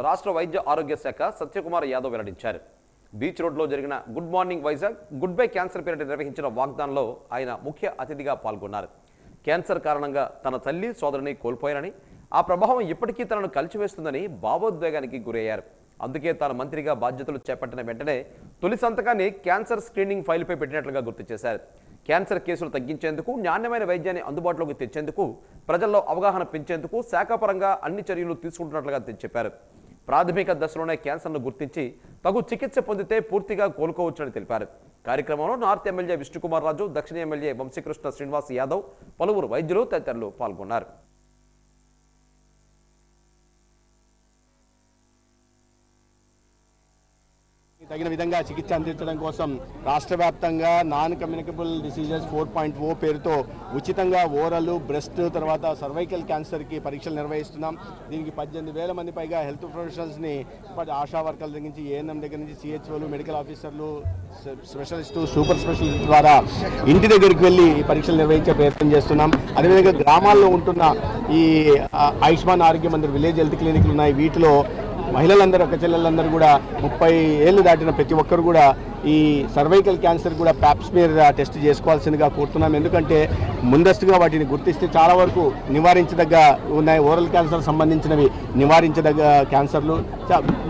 రాష్ట్ర వైద్య ఆరోగ్య శాఖ సత్యకుమార్ యాదవ్ వెల్లడించారు. బీచ్ రోడ్లో జరిగిన good morning Vizag, good bye cancer పేరిట నిర్వహించిన వాగ్దానంలో ఆయన ముఖ్య అతిథిగా పాల్గొన్నారు. క్యాన్సర్ కారణంగా తన తల్లి, సోదరుని కోల్పోయారని, ఆ ప్రభావం ఇప్పటికీ తనను కలిచివేస్తుందని భావోద్వేగానికి గురయ్యారు. అందుకే తాను మంత్రిగా బాధ్యతలు చేపట్టిన వెంటనే తొలి సంతకాన్ని క్యాన్సర్ స్క్రీనింగ్ ఫైల్పై పెట్టినట్లుగా గుర్తు చేశారు. క్యాన్సర్ కేసులు తగ్గించేందుకు, నాణ్యమైన వైద్యాన్ని అందుబాటులోకి తెచ్చేందుకు, ప్రజల్లో అవగాహన పెంచేందుకు శాఖాపరంగా అన్ని చర్యలు తీసుకుంటున్నట్లుగా చెప్పారు. ప్రాథమిక దశలోనే క్యాన్సర్ను గుర్తించి తగు చికిత్స పొందితే పూర్తిగా కోలుకోవచ్చని తెలిపారు. కార్యక్రమంలో నార్త్ ఎమ్మెల్యే విష్ణుకుమార్ రాజు, దక్షిణ ఎమ్మెల్యే వంశీకృష్ణ శ్రీనివాస్ యాదవ్, పలువురు వైద్యులు తదితరులు పాల్గొన్నారు. తగిన విధంగా చికిత్స అందించడం కోసం రాష్ట్ర వ్యాప్తంగా నాన్ కమ్యూనికబుల్ డిసీజెస్ 4.0 పేరుతో ఉచితంగా ఓరల్, బ్రెస్ట్, తర్వాత సర్వైకల్ క్యాన్సర్కి పరీక్షలు నిర్వహిస్తున్నాం. దీనికి 18,000 మంది పైగా హెల్త్ ప్రొఫెషనల్స్ని, ఆశా వర్కర్ల దగ్గర నుంచి, ఏఎన్ఎం దగ్గర నుంచి, సిహెచ్ఓలు, మెడికల్ ఆఫీసర్లు, స్పెషలిస్టు, సూపర్ స్పెషలిస్ట్ ద్వారా ఇంటి దగ్గరికి వెళ్ళి ఈ పరీక్షలు నిర్వహించే ప్రయత్నం చేస్తున్నాం. అదేవిధంగా గ్రామాల్లో ఉంటున్న ఈ ఆయుష్మాన్ ఆరోగ్య మందిర్, విలేజ్ హెల్త్ క్లినిక్లు ఉన్నాయి. వీటిలో మహిళలందరూ అక్క చెల్లెలందరూ కూడా 30 ఏళ్ళు దాటిన ప్రతి ఒక్కరు కూడా ఈ సర్వైకల్ క్యాన్సర్ కూడా ప్యాప్స్మియర్ టెస్ట్ చేసుకోవాల్సిందిగా కోరుతున్నాం. ఎందుకంటే ముందస్తుగా వాటిని గుర్తిస్తే చాలా వరకు నివారించదగ్గ ఉన్నాయి. ఓరల్ క్యాన్సర్ సంబంధించినవి నివారించదగ్గ క్యాన్సర్లు,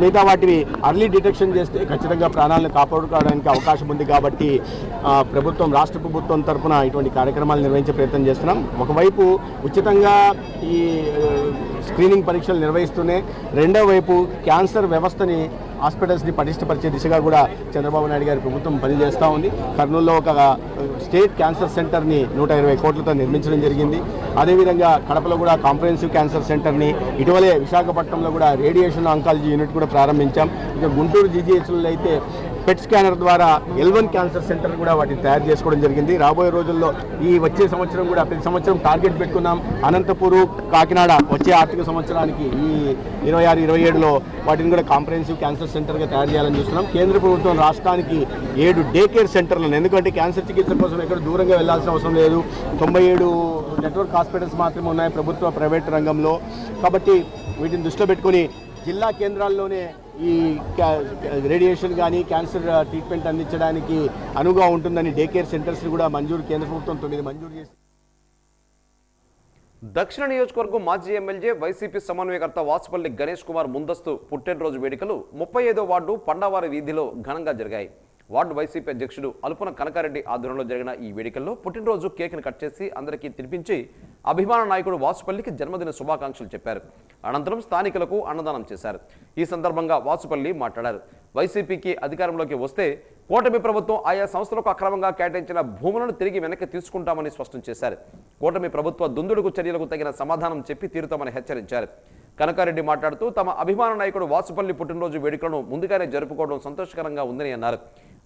మిగతా వాటివి అర్లీ డిటెక్షన్ చేస్తే ఖచ్చితంగా ప్రాణాలను కాపాడుకోవడానికి అవకాశం ఉంది. కాబట్టి రాష్ట్ర ప్రభుత్వం తరఫున ఇటువంటి కార్యక్రమాలు నిర్వహించే ప్రయత్నం చేస్తున్నాం. ఒకవైపు ఉచితంగా ఈ స్క్రీనింగ్ పరీక్షలు నిర్వహిస్తూనే రెండో వైపు క్యాన్సర్ వ్యవస్థని హాస్పిటల్స్ని పటిష్టపరిచే దిశగా కూడా చంద్రబాబు నాయుడు గారి ప్రభుత్వం పనిచేస్తూ ఉంది. కర్నూలులో ఒక స్టేట్ క్యాన్సర్ సెంటర్ని 120 కోట్లతో నిర్మించడం జరిగింది. అదేవిధంగా కడపలో కూడా కాంప్రహెన్సివ్ క్యాన్సర్ సెంటర్ని, ఇటీవలే విశాఖపట్నంలో కూడా రేడియేషన్ ఆంకాలజీ యూనిట్ కూడా ప్రారంభించాం. ఇక గుంటూరు జీజీహెచ్లో అయితే పెట్ స్కానర్ ద్వారా L1 క్యాన్సర్ సెంటర్ కూడా వాటిని తయారు చేసుకోవడం జరిగింది. రాబోయే రోజుల్లో ఈ వచ్చే సంవత్సరం కూడా ప్రతి సంవత్సరం టార్గెట్ పెట్టుకున్నాం. అనంతపూరు, కాకినాడ వచ్చే ఆర్థిక సంవత్సరానికి ఈ 26-27లో వాటిని కూడా కాంప్రహెన్సివ్ క్యాన్సర్ సెంటర్గా తయారు చేయాలని చూస్తున్నాం. కేంద్ర ప్రభుత్వం రాష్ట్రానికి 7 డే కేర్ సెంటర్లను, ఎందుకంటే క్యాన్సర్ చికిత్స కోసం ఎక్కడ దూరంగా వెళ్లాల్సిన అవసరం లేదు. 97 నెట్వర్క్ హాస్పిటల్స్ మాత్రమే ఉన్నాయి ప్రభుత్వ ప్రైవేట్ రంగంలో. కాబట్టి వీటిని దృష్టిలో పెట్టుకుని జిల్లా కేంద్రాల్లోనే ఈ రేడియేషన్ కానీ క్యాన్సర్ ట్రీట్మెంట్ అందించడానికి అనువుగా ఉంటుందని డే కేర్ సెంటర్స్ కూడా కేంద్ర ప్రభుత్వం 9 మంజూరు చేసి. దక్షిణ నియోజకవర్గం మాజీ ఎమ్మెల్యే వైసీపీ సమన్వయకర్త వాసుపల్లి గణేష్ కుమార్ ముందస్తు పుట్టినరోజు వేడుకలు 35వ వార్డు పండావారి వీధిలో ఘనంగా జరిగాయి. వార్డు వైసీపీ అధ్యక్షుడు అలుపున కనకారెడ్డి ఆధ్వర్యంలో జరిగిన ఈ వేడుకల్లో పుట్టినరోజు కేక్ను కట్ చేసి అందరికీ తినిపించి అభిమాన నాయకుడు వాసుపల్లికి జన్మదిన శుభాకాంక్షలు చెప్పారు. అనంతరం స్థానికులకు అన్నదానం చేశారు. ఈ సందర్భంగా వాసుపల్లి మాట్లాడారు. వైసీపీకి అధికారంలోకి వస్తే కూటమి ప్రభుత్వం ఆయా సంస్థలకు అక్రమంగా కేటాయించిన భూములను తిరిగి వెనక్కి తీసుకుంటామని స్పష్టం చేశారు. కూటమి ప్రభుత్వ దుందుడుకు చర్యలకు తగిన సమాధానం చెప్పి తీరుతామని హెచ్చరించారు. కనకారెడ్డి మాట్లాడుతూ తమ అభిమాన నాయకుడు వాసుపల్లి పుట్టినరోజు వేడుకలను ముందుగానే జరుపుకోవడం సంతోషకరంగా ఉందని అన్నారు.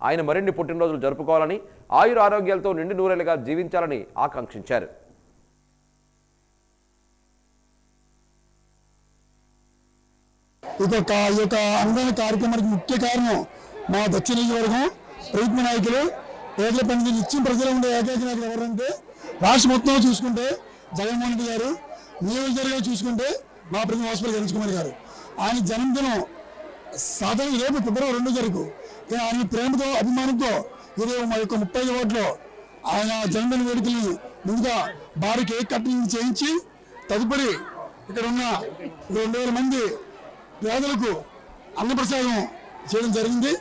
ఆయన మరిన్ని పుట్టినరోజులు జరుపుకోవాలని, ఆయుర ఆరోగ్యాలతో నిండు నూరేళ్లుగా జీవించాలని ఆకాంక్షించారు. ఈ యొక్క అందమైన కార్యక్రమానికి ముఖ్య కారణం మా దక్షిణ నియోజకవర్గం ప్రయత్న నాయకులు, పేదల పని నిత్యం ప్రజలు ఉండే ఏకైక నాయకులు ఎవరంటే రాష్ట్ర మొత్తంలో చూసుకుంటే జగన్మోహన్ రెడ్డి గారు, నియోజకవర్గంలో చూసుకుంటే మా ప్రతి వాసుపల్లి గణేష్ కుమార్ గారు. ఆయన జన్మదినం సాధారణ రేపు ఫిబ్రవరి 2 తారీఖు. కానీ ఆయన ప్రేమతో అభిమానంతో ఈరోజు మా యొక్క 35 వార్డులో ఆయన జన్మదిన వేడుకల్ని ముందుగా భారీ కేక్ కటింగ్ చేయించి తదుపరి ఇక్కడ ఉన్న 2000 మంది పేదలకు అన్నప్రసాదం చేయడం జరిగింది.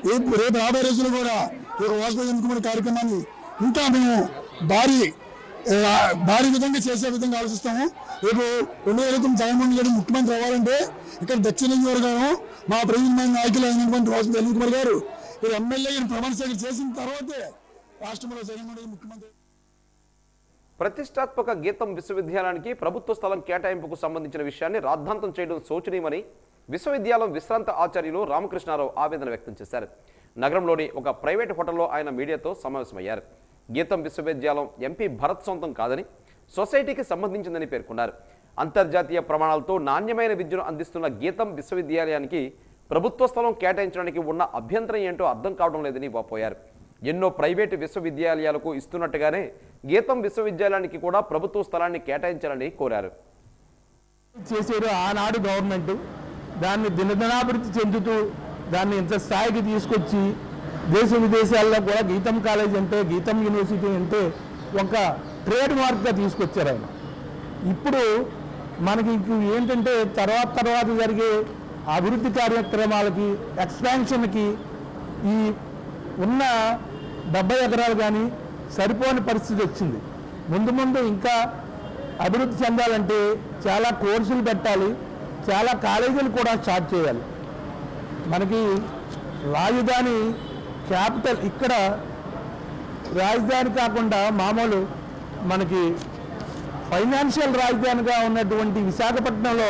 రేపు రాబోయే రోజుల్లో కూడా ఈ వాసుపల్లి గణేష్ కుమార్ కార్యక్రమాన్ని ఇంకా మేము భారీ విధంగా చేసే విధంగా ఆలోచిస్తాము. రేపు 2029 జగన్మోహన్ రెడ్డి ముఖ్యమంత్రి అవ్వాలంటే ఇక్కడ దక్షిణ నియోజకవర్గం మా ప్రజల నాయకులు అయినటువంటి వాసుపల్లి గణేష్ కుమార్ గారు ఎమ్మెల్యే ప్రమాణ స్వీకారం చేసిన తర్వాతే రాష్ట్రంలో జగన్మోహన్ రెడ్డి ముఖ్యమంత్రి. ప్రతిష్టాత్మక గీతం విశ్వవిద్యాలయానికి ప్రభుత్వ స్థలం కేటాయింపుకు సంబంధించిన విషయాన్ని రాద్ధాంతం చేయడం శోచనీయమని విశ్వవిద్యాలయం విశ్రాంత ఆచార్యులు రామకృష్ణారావు ఆవేదన వ్యక్తం చేశారు. నగరంలోని ఒక ప్రైవేట్ హోటల్లో ఆయన మీడియాతో సమావేశమయ్యారు. గీతం విశ్వవిద్యాలయం ఎంపీ భరత్ సొంతం కాదని, సొసైటీకి సంబంధించిందని పేర్కొన్నారు. అంతర్జాతీయ ప్రమాణాలతో నాణ్యమైన విద్యను అందిస్తున్న గీతం విశ్వవిద్యాలయానికి ప్రభుత్వ స్థలం కేటాయించడానికి ఉన్న అభ్యంతరం ఏంటో అర్థం కావడం లేదని వాపోయారు. ఎన్నో ప్రైవేటు విశ్వవిద్యాలయాలకు ఇస్తున్నట్టుగానే గీతం విశ్వవిద్యాలయానికి కూడా ప్రభుత్వ స్థలాన్ని కేటాయించాలని కోరారు. చేసేది ఆనాడు గవర్నమెంట్ దాన్ని దినదినాభివృద్ధి చెందుతూ దాన్ని ఇంత స్థాయికి తీసుకొచ్చి దేశ విదేశాల్లో కూడా గీతం కాలేజ్ అంటే, గీతం యూనివర్సిటీ అంటే ఒక ట్రేడ్ మార్క్గా తీసుకొచ్చారు ఆయన. ఇప్పుడు మనకి ఏంటంటే తర్వాత జరిగే అభివృద్ధి కార్యక్రమాలకి, ఎక్స్పాన్షన్కి ఈ ఉన్న 70 ఎకరాలు కానీ సరిపోని పరిస్థితి వచ్చింది. ముందు ఇంకా అభివృద్ధి చెందాలంటే చాలా కోర్సులు పెట్టాలి, చాలా కాలేజీలు కూడా స్టార్ట్ చేయాలి. మనకి రాజధాని క్యాపిటల్ ఇక్కడ రాజధాని కాకుండా మామూలు మనకి ఫైనాన్షియల్ రాజధానిగా ఉన్నటువంటి విశాఖపట్నంలో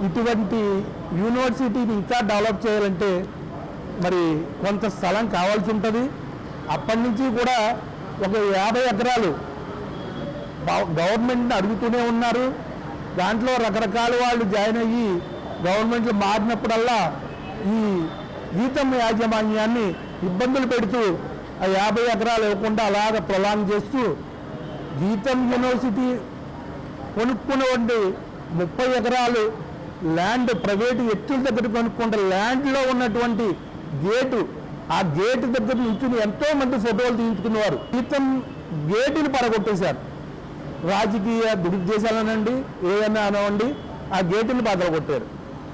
ఇటువంటి యూనివర్సిటీని ఇంకా డెవలప్ చేయాలంటే మరి కొంత స్థలం కావాల్సి ఉంటుంది. అప్పటి నుంచి కూడా ఒక 50 ఎకరాలు గవర్నమెంట్ని అడుగుతూనే ఉన్నారు. దాంట్లో రకరకాల వాళ్ళు జాయిన్ అయ్యి గవర్నమెంట్లు మారినప్పుడల్లా ఈ గీతం యాజమాన్యాన్ని ఇబ్బందులు పెడుతూ ఆ 50 ఎకరాలు ఇవ్వకుండా అలాగ ప్రొలాంగ్ చేస్తూ గీతం యూనివర్సిటీ కొనుక్కున్నటువంటి 30 ఎకరాలు ల్యాండ్ ప్రైవేటు వ్యక్తుల దగ్గర కొనుక్కుంటే ల్యాండ్లో ఉన్నటువంటి గేటు, ఆ గేటు దగ్గర నుంచి ఎంతో మంది ఫోటోలు తీయించుకునేవారు. జీతం గేటుని పడగొట్టేశారు. రాజకీయ దురుద్దేశాలనండి ఏదైనా అనవండి, ఆ గేటుని పగలగొట్టారు.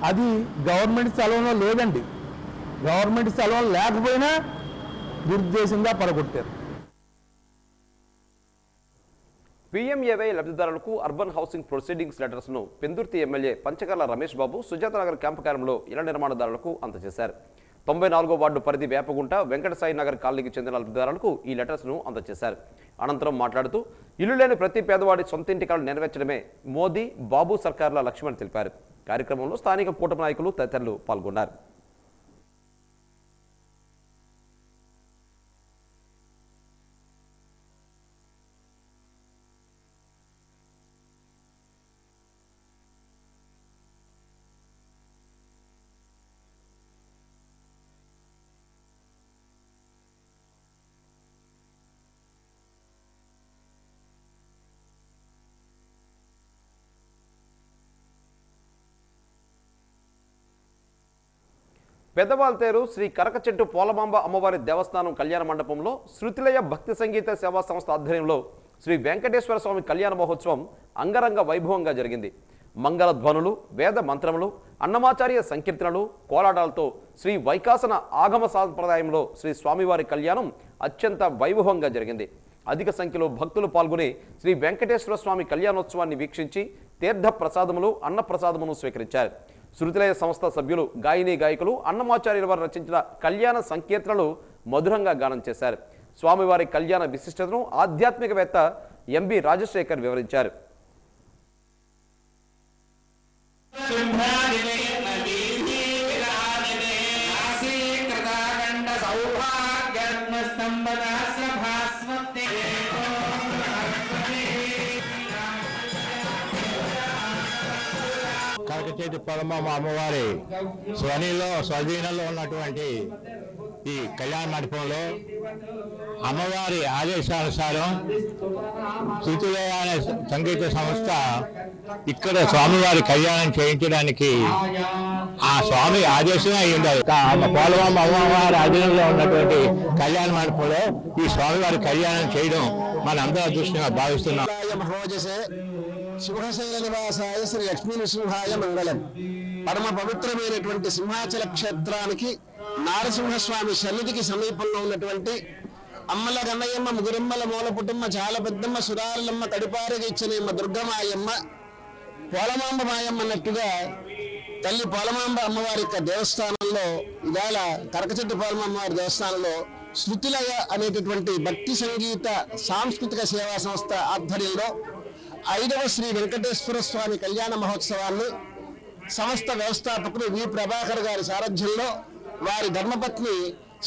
అది గవర్నమెంట్ స్థలంలో లేదండి. గవర్నమెంట్ స్థలం లేకపోయినా దురుద్దేశంగా పడగొట్టారు. పీఎంఏవై లబ్ధిదారులకు అర్బన్ హౌసింగ్ ప్రొసీడింగ్స్ లెటర్స్ను పెందుర్తి ఎమ్మెల్యే పంచకర్ల రమేష్ బాబు సుజాతనగర్ క్యాంపు కార్యంలో ఇళ్ల నిర్మాణదారులకు అందజేశారు. 94వ వార్డు పరిధి వేపగుంట వెంకటసాయి నగర్ కాలనీకి చెందిన లబ్ధిదారులకు ఈ లెటర్స్ను అందజేశారు. అనంతరం మాట్లాడుతూ ఇల్లు లేని ప్రతి పేదవాడి సొంత ఇంటి కళ నెరవేర్చడమే మోదీ బాబు సర్కార్ల లక్ష్యమని తెలిపారు. కార్యక్రమంలో స్థానిక కూటమి నాయకులు తదితరులు పాల్గొన్నారు. పెదవాల్తేరు శ్రీ కరకచెట్టు పోలమాంబ అమ్మవారి దేవస్థానం కళ్యాణ మండపంలో శృతిలయ భక్తి సంగీత సేవా సంస్థ ఆధ్వర్యంలో శ్రీ వెంకటేశ్వర స్వామి కళ్యాణ మహోత్సవం అంగరంగ వైభవంగా జరిగింది. మంగళ ధ్వనులు, వేద మంత్రములు, అన్నమాచార్య సంకీర్తనలు, కోలాటాలతో శ్రీ వైకాసన ఆగమ సాంప్రదాయంలో శ్రీ స్వామివారి కళ్యాణం అత్యంత వైభవంగా జరిగింది. అధిక సంఖ్యలో భక్తులు పాల్గొని శ్రీ వెంకటేశ్వర స్వామి కళ్యాణోత్సవాన్ని వీక్షించి తీర్థ ప్రసాదములు, అన్న ప్రసాదమును స్వీకరించారు. శృతిలయ సంస్థ సభ్యులు, గాయని గాయకులు, అన్నమాచార్యుల వారు రచించిన కళ్యాణ సంకీర్తనలు మధురంగా గానం చేశారు. స్వామివారి కళ్యాణ విశిష్టతను ఆధ్యాత్మికవేత్త ఎంబి రాజశేఖర్ వివరించారు. కరకచెట్టు పోలమాంబ అమ్మవారి స్వధీనంలో ఉన్నటువంటి ఈ కళ్యాణ మండపంలో అమ్మవారి ఆదేశానుసారం శృతిలయ అనే సంగీత సంస్థ ఇక్కడ స్వామివారి కళ్యాణం చేయించడానికి ఆ స్వామి ఆదేశమే అయి ఉండాలి. పోలమాంబ అమ్మవారి ఆధీనంలో ఉన్నటువంటి కళ్యాణ మండపంలో ఈ స్వామివారి కళ్యాణం చేయడం మన అందరూ అదృష్టంగా భావిస్తున్నాం. శుభశైల నివాసాయ శ్రీ లక్ష్మీ నృసింహాయ మంగళం. పరమ పవిత్రమైనటువంటి సింహాచల క్షేత్రానికి నారసింహస్వామి సన్నిధికి సమీపంలో ఉన్నటువంటి అమ్మల గన్నయ్యమ్మ, ముగురమ్మల మూలపుటమ్మ, చాలా పెద్దమ్మ, సురాలమ్మ, కడిపారగా ఇచ్చనమ్మ, దుర్గమాయమ్మ, పోలమాంబ మాయమ్మ అన్నట్టుగా తల్లి పోలమాంబ అమ్మవారి యొక్క దేవస్థానంలో ఇవాళ కరకచెట్టు పోలమాంబ అమ్మవారి దేవస్థానంలో శృతిలయ అనేటటువంటి భక్తి సంగీత సాంస్కృతిక సేవా సంస్థ ఆధ్వర్యంలో 5వ శ్రీ వెంకటేశ్వర స్వామి కళ్యాణ మహోత్సవాన్ని సంస్థ వ్యవస్థాపకులు వి ప్రభాకర్ గారి సారథ్యంలో వారి ధర్మపత్ని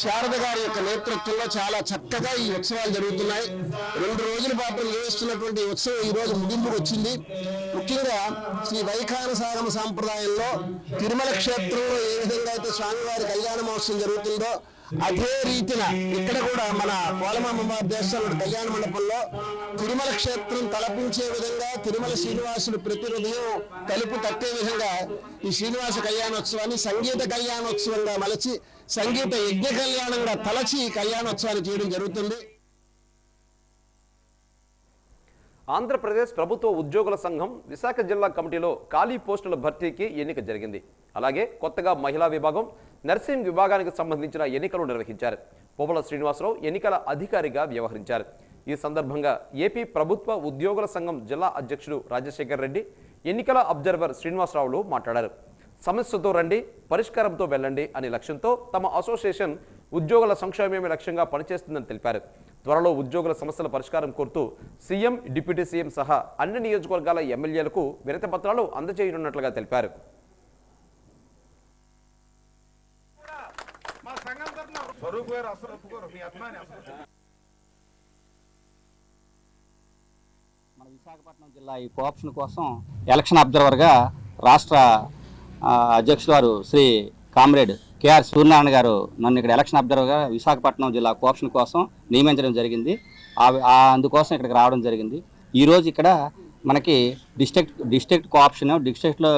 శారద గారి యొక్క నేతృత్వంలో చాలా చక్కగా ఈ ఉత్సవాలు జరుగుతున్నాయి. 2 రోజుల పాటు నిర్వహిస్తున్నటువంటి ఉత్సవం ఈ రోజు ముగింపుకు వచ్చింది. ముఖ్యంగా శ్రీ వైఖానసాగమ సాంప్రదాయంలో తిరుమల క్షేత్రంలో ఏ విధంగా అయితే స్వామివారి కళ్యాణ మహోత్సవం జరుగుతుందో అదే రీతిన ఇక్కడ కూడా మన పోలమాంబ దేవస్థానం కళ్యాణ మండపంలో తిరుమల క్షేత్రం తలపించే విధంగా తిరుమల శ్రీనివాసుడు ప్రతి హృదయం తలుపు తట్టే విధంగా ఈ శ్రీనివాస కళ్యాణోత్సవాన్ని సంగీత కళ్యాణోత్సవంగా మలచి సంగీత యజ్ఞ కళ్యాణంగా తలచి కళ్యాణోత్సవాన్ని చేయడం జరుగుతుంది. ఆంధ్రప్రదేశ్ ప్రభుత్వ ఉద్యోగుల సంఘం విశాఖ జిల్లా కమిటీలో ఖాళీ పోస్టుల భర్తీకి ఎన్నిక జరిగింది. అలాగే కొత్తగా మహిళా విభాగం, నర్సింగ్ విభాగానికి సంబంధించిన ఎన్నికలు నిర్వహించారు. పోపల శ్రీనివాసరావు ఎన్నికల అధికారిగా వ్యవహరించారు. ఈ సందర్భంగా ఏపీ ప్రభుత్వ ఉద్యోగుల సంఘం జిల్లా అధ్యక్షుడు రాజశేఖర్ రెడ్డి, ఎన్నికల అబ్జర్వర్ శ్రీనివాసరావులు మాట్లాడారు. సమస్యతో రండి, పరిష్కారంతో వెళ్ళండి అనే లక్ష్యంతో తమ అసోసియేషన్ ఉద్యోగుల సంక్షేమమే లక్ష్యంగా పనిచేస్తుందని తెలిపారు. త్వరలో ఉద్యోగుల సమస్యల పరిష్కారం కోరుతూ సీఎం, డిప్యూటీ సీఎం సహా అన్ని నియోజకవర్గాల ఎమ్మెల్యేలకు వినతి పత్రాలు అందజేయనున్నట్లుగా తెలిపారు. మన విశాఖపట్నం జిల్లా ఈ కోఆప్షన్ కోసం ఎలక్షన్ అబ్జర్వర్గా రాష్ట్ర అధ్యక్షుడు వారు శ్రీ కామ్రేడ్ కేఆర్ సూర్యనారాయణ గారు నన్ను ఇక్కడ ఎలక్షన్ అబ్జర్వర్గా విశాఖపట్నం జిల్లా కోఆప్షన్ కోసం నియమించడం జరిగింది. అందుకోసం ఇక్కడికి రావడం జరిగింది. ఈరోజు ఇక్కడ మనకి డిస్ట్రిక్ట్ కోఆప్షన్,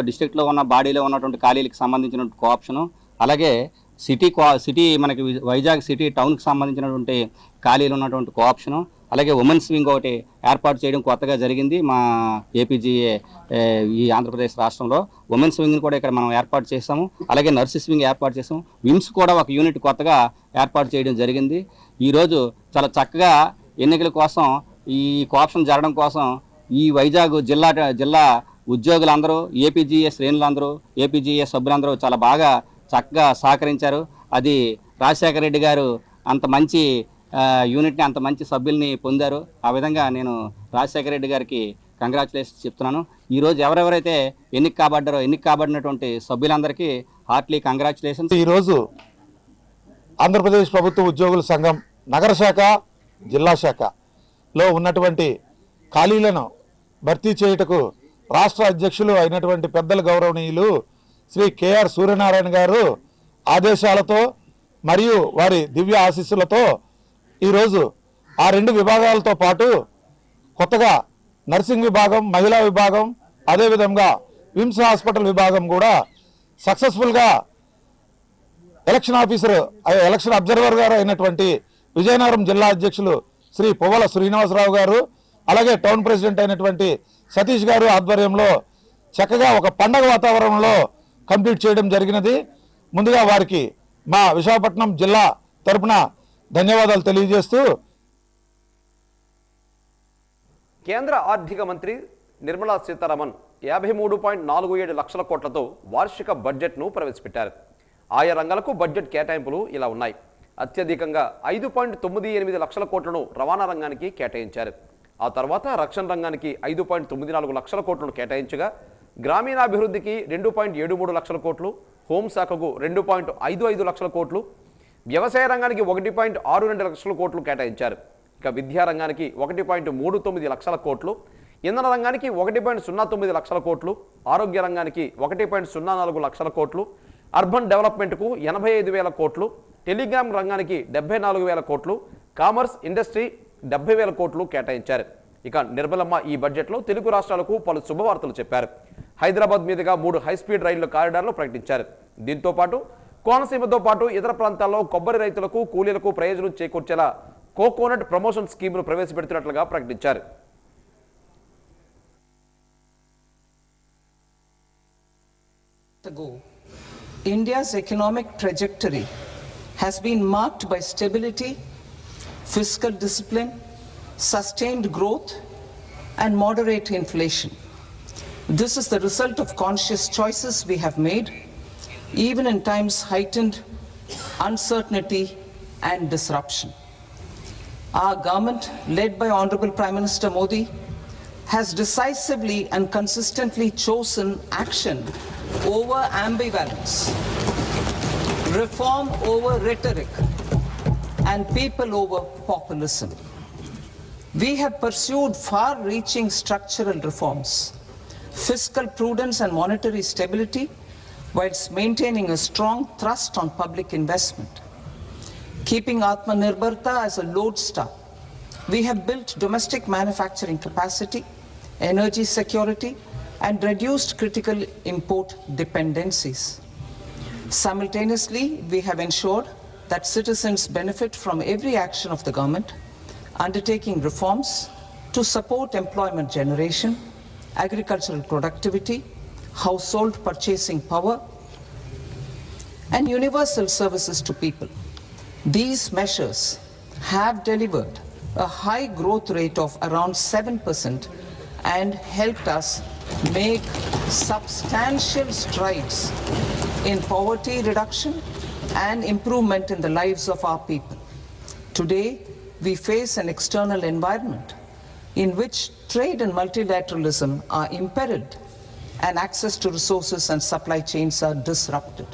డిస్ట్రిక్ట్లో ఉన్న బాడీలో ఉన్నటువంటి ఖాళీలకు సంబంధించిన కోఆప్షను, అలాగే సిటీ మనకి వైజాగ్ సిటీ టౌన్కి సంబంధించినటువంటి ఖాళీలు ఉన్నటువంటి కోఆప్షను, అలాగే ఉమెన్స్ వింగ్ ఒకటి ఏర్పాటు చేయడం కొత్తగా జరిగింది మా ఏపీజీఏ ఈ ఆంధ్రప్రదేశ్ రాష్ట్రంలో. ఉమెన్స్ వింగ్ని కూడా ఇక్కడ మనం ఏర్పాటు చేస్తాము, అలాగే నర్సెస్ వింగ్ ఏర్పాటు చేసాము. విమ్స్ కూడా ఒక యూనిట్ కొత్తగా ఏర్పాటు చేయడం జరిగింది. ఈరోజు చాలా చక్కగా ఎన్నికల కోసం ఈ కోఆప్షన్ జరగడం కోసం ఈ వైజాగ్ జిల్లా ఉద్యోగులందరూ, ఏపీజీఏ శ్రేణులందరూ, ఏపీజీఏ సభ్యులందరూ చాలా బాగా చక్కగా సహకరించారు. అది రాజశేఖర రెడ్డి గారు అంత మంచి యూనిట్ని, అంత మంచి సభ్యుల్ని పొందారు. ఆ విధంగా నేను రాజశేఖర రెడ్డి గారికి కంగ్రాచులేషన్స్ చెప్తున్నాను. ఈరోజు ఎవరెవరైతే ఎన్నిక కాబడినటువంటి సభ్యులందరికీ హార్ట్లీ కంగ్రాచులేషన్స్. ఈరోజు ఆంధ్రప్రదేశ్ ప్రభుత్వ ఉద్యోగుల సంఘం నగర శాఖ, జిల్లా శాఖలో ఉన్నటువంటి ఖాళీలను భర్తీ చేయుటకు రాష్ట్ర అధ్యక్షులు అయినటువంటి పెద్దల గౌరవనీయులు శ్రీ కేఆర్ సూర్యనారాయణ గారు ఆదేశాలతో మరియు వారి దివ్య ఆశీస్సులతో ఈరోజు ఆ 2 విభాగాలతో పాటు కొత్తగా నర్సింగ్ విభాగం, మహిళా విభాగం, అదేవిధంగా విమ్స్ హాస్పిటల్ విభాగం కూడా సక్సెస్ఫుల్గా ఎలక్షన్ అబ్జర్వర్ గారు అయినటువంటి విజయనగరం జిల్లా అధ్యక్షులు శ్రీ పువ్వల శ్రీనివాసరావు గారు, అలాగే టౌన్ ప్రెసిడెంట్ అయినటువంటి సతీష్ గారు ఆధ్వర్యంలో చక్కగా ఒక పండగ వాతావరణంలో కంప్లీట్ చేయడం జరిగినది. ముందుగా వారికి మా విశాఖపట్నం జిల్లా తరపున ధన్యవాదాలు తెలియజేస్తూ, కేంద్ర ఆర్థిక మంత్రి నిర్మలా సీతారామన్ 53.47 లక్షల కోట్లతో వార్షిక బడ్జెట్ను ప్రవేశపెట్టారు. ఆయా రంగాలకు బడ్జెట్ కేటాయింపులు ఇలా ఉన్నాయి. అత్యధికంగా 5.98 లక్షల కోట్లను రవాణా రంగానికి కేటాయించారు. ఆ తర్వాత రక్షణ రంగానికి 5.94 లక్షల కోట్లను కేటాయించగా, గ్రామీణాభివృద్ధికి 2.73 లక్షల కోట్లు, హోంశాఖకు 2.55 లక్షల కోట్లు, వ్యవసాయ రంగానికి 1.62 లక్షల కోట్లు కేటాయించారు. ఇక విద్యారంగానికి 1.39 లక్షల కోట్లు, ఇంధన రంగానికి 1.09 లక్షల కోట్లు, ఆరోగ్య రంగానికి 1.04 లక్షల కోట్లు, అర్బన్ డెవలప్మెంట్కు 85,000 కోట్లు, టెలిగ్రామ్ రంగానికి 74,000 కోట్లు, కామర్స్ ఇండస్ట్రీ 70,000 కోట్లు కేటాయించారు. ఇక నిర్మలమ్మ ఈ బడ్జెట్లో తెలుగు రాష్ట్రాలకు పలు శుభవార్తలు చెప్పారు. హైదరాబాద్ మీదుగా 3 హైస్పీడ్ రైళ్ల కారిడార్లు ప్రకటించారు. దీంతో పాటు కోనసీమతో పాటు ఇతర ప్రాంతాల్లో కొబ్బరి రైతులకు, కూలీలకు ప్రయోజనం చేకూర్చేలా కోకోనట్ ప్రమోషన్ స్కీమ్ను ప్రవేశపెడుతున్నట్లుగా ప్రకటించారు. India's economic trajectory has been marked by stability, fiscal discipline, sustained growth, and moderate inflation. This is the result of conscious choices we have made, even in times heightened uncertainty and disruption. Our government, led by Honorable Prime Minister Modi, has decisively and consistently chosen action over ambivalence, reform over rhetoric, and people over populism. We have pursued far-reaching structural reforms, fiscal prudence and monetary stability, whilst maintaining a strong thrust on public investment. Keeping Atmanirbharta as a lodestar, we have built domestic manufacturing capacity, energy security, and reduced critical import dependencies. Simultaneously, we have ensured that citizens benefit from every action of the government, undertaking reforms to support employment generation, agricultural productivity, household purchasing power, and universal services to people. These measures have delivered a high growth rate of around 7% and helped us make substantial strides in poverty reduction and improvement in the lives of our people. Today, we face an external environment in which trade and multilateralism are imperiled and access to resources and supply chains are disrupted.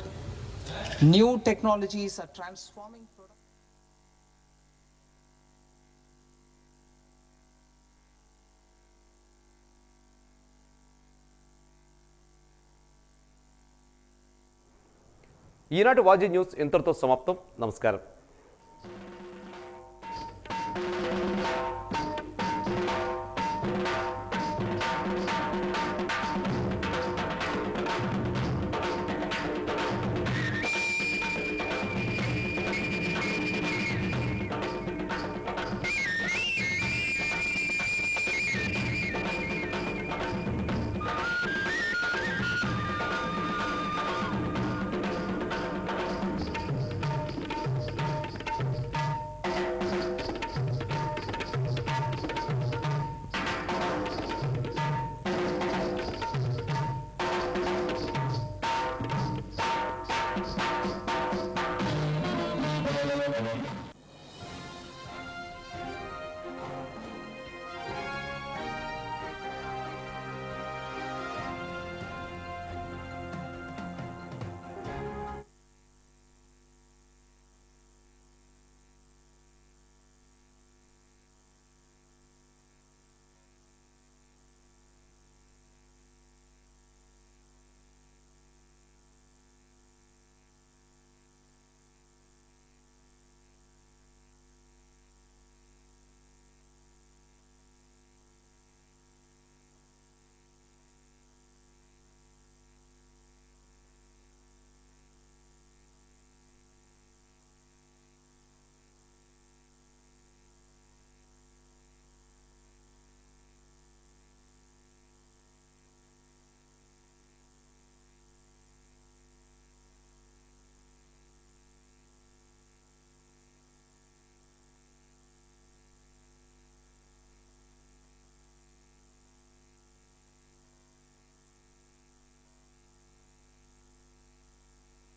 New technologies are transforming ఈనాటి వాజీ news ఇంతటితో సమాప్తం. నమస్కారం.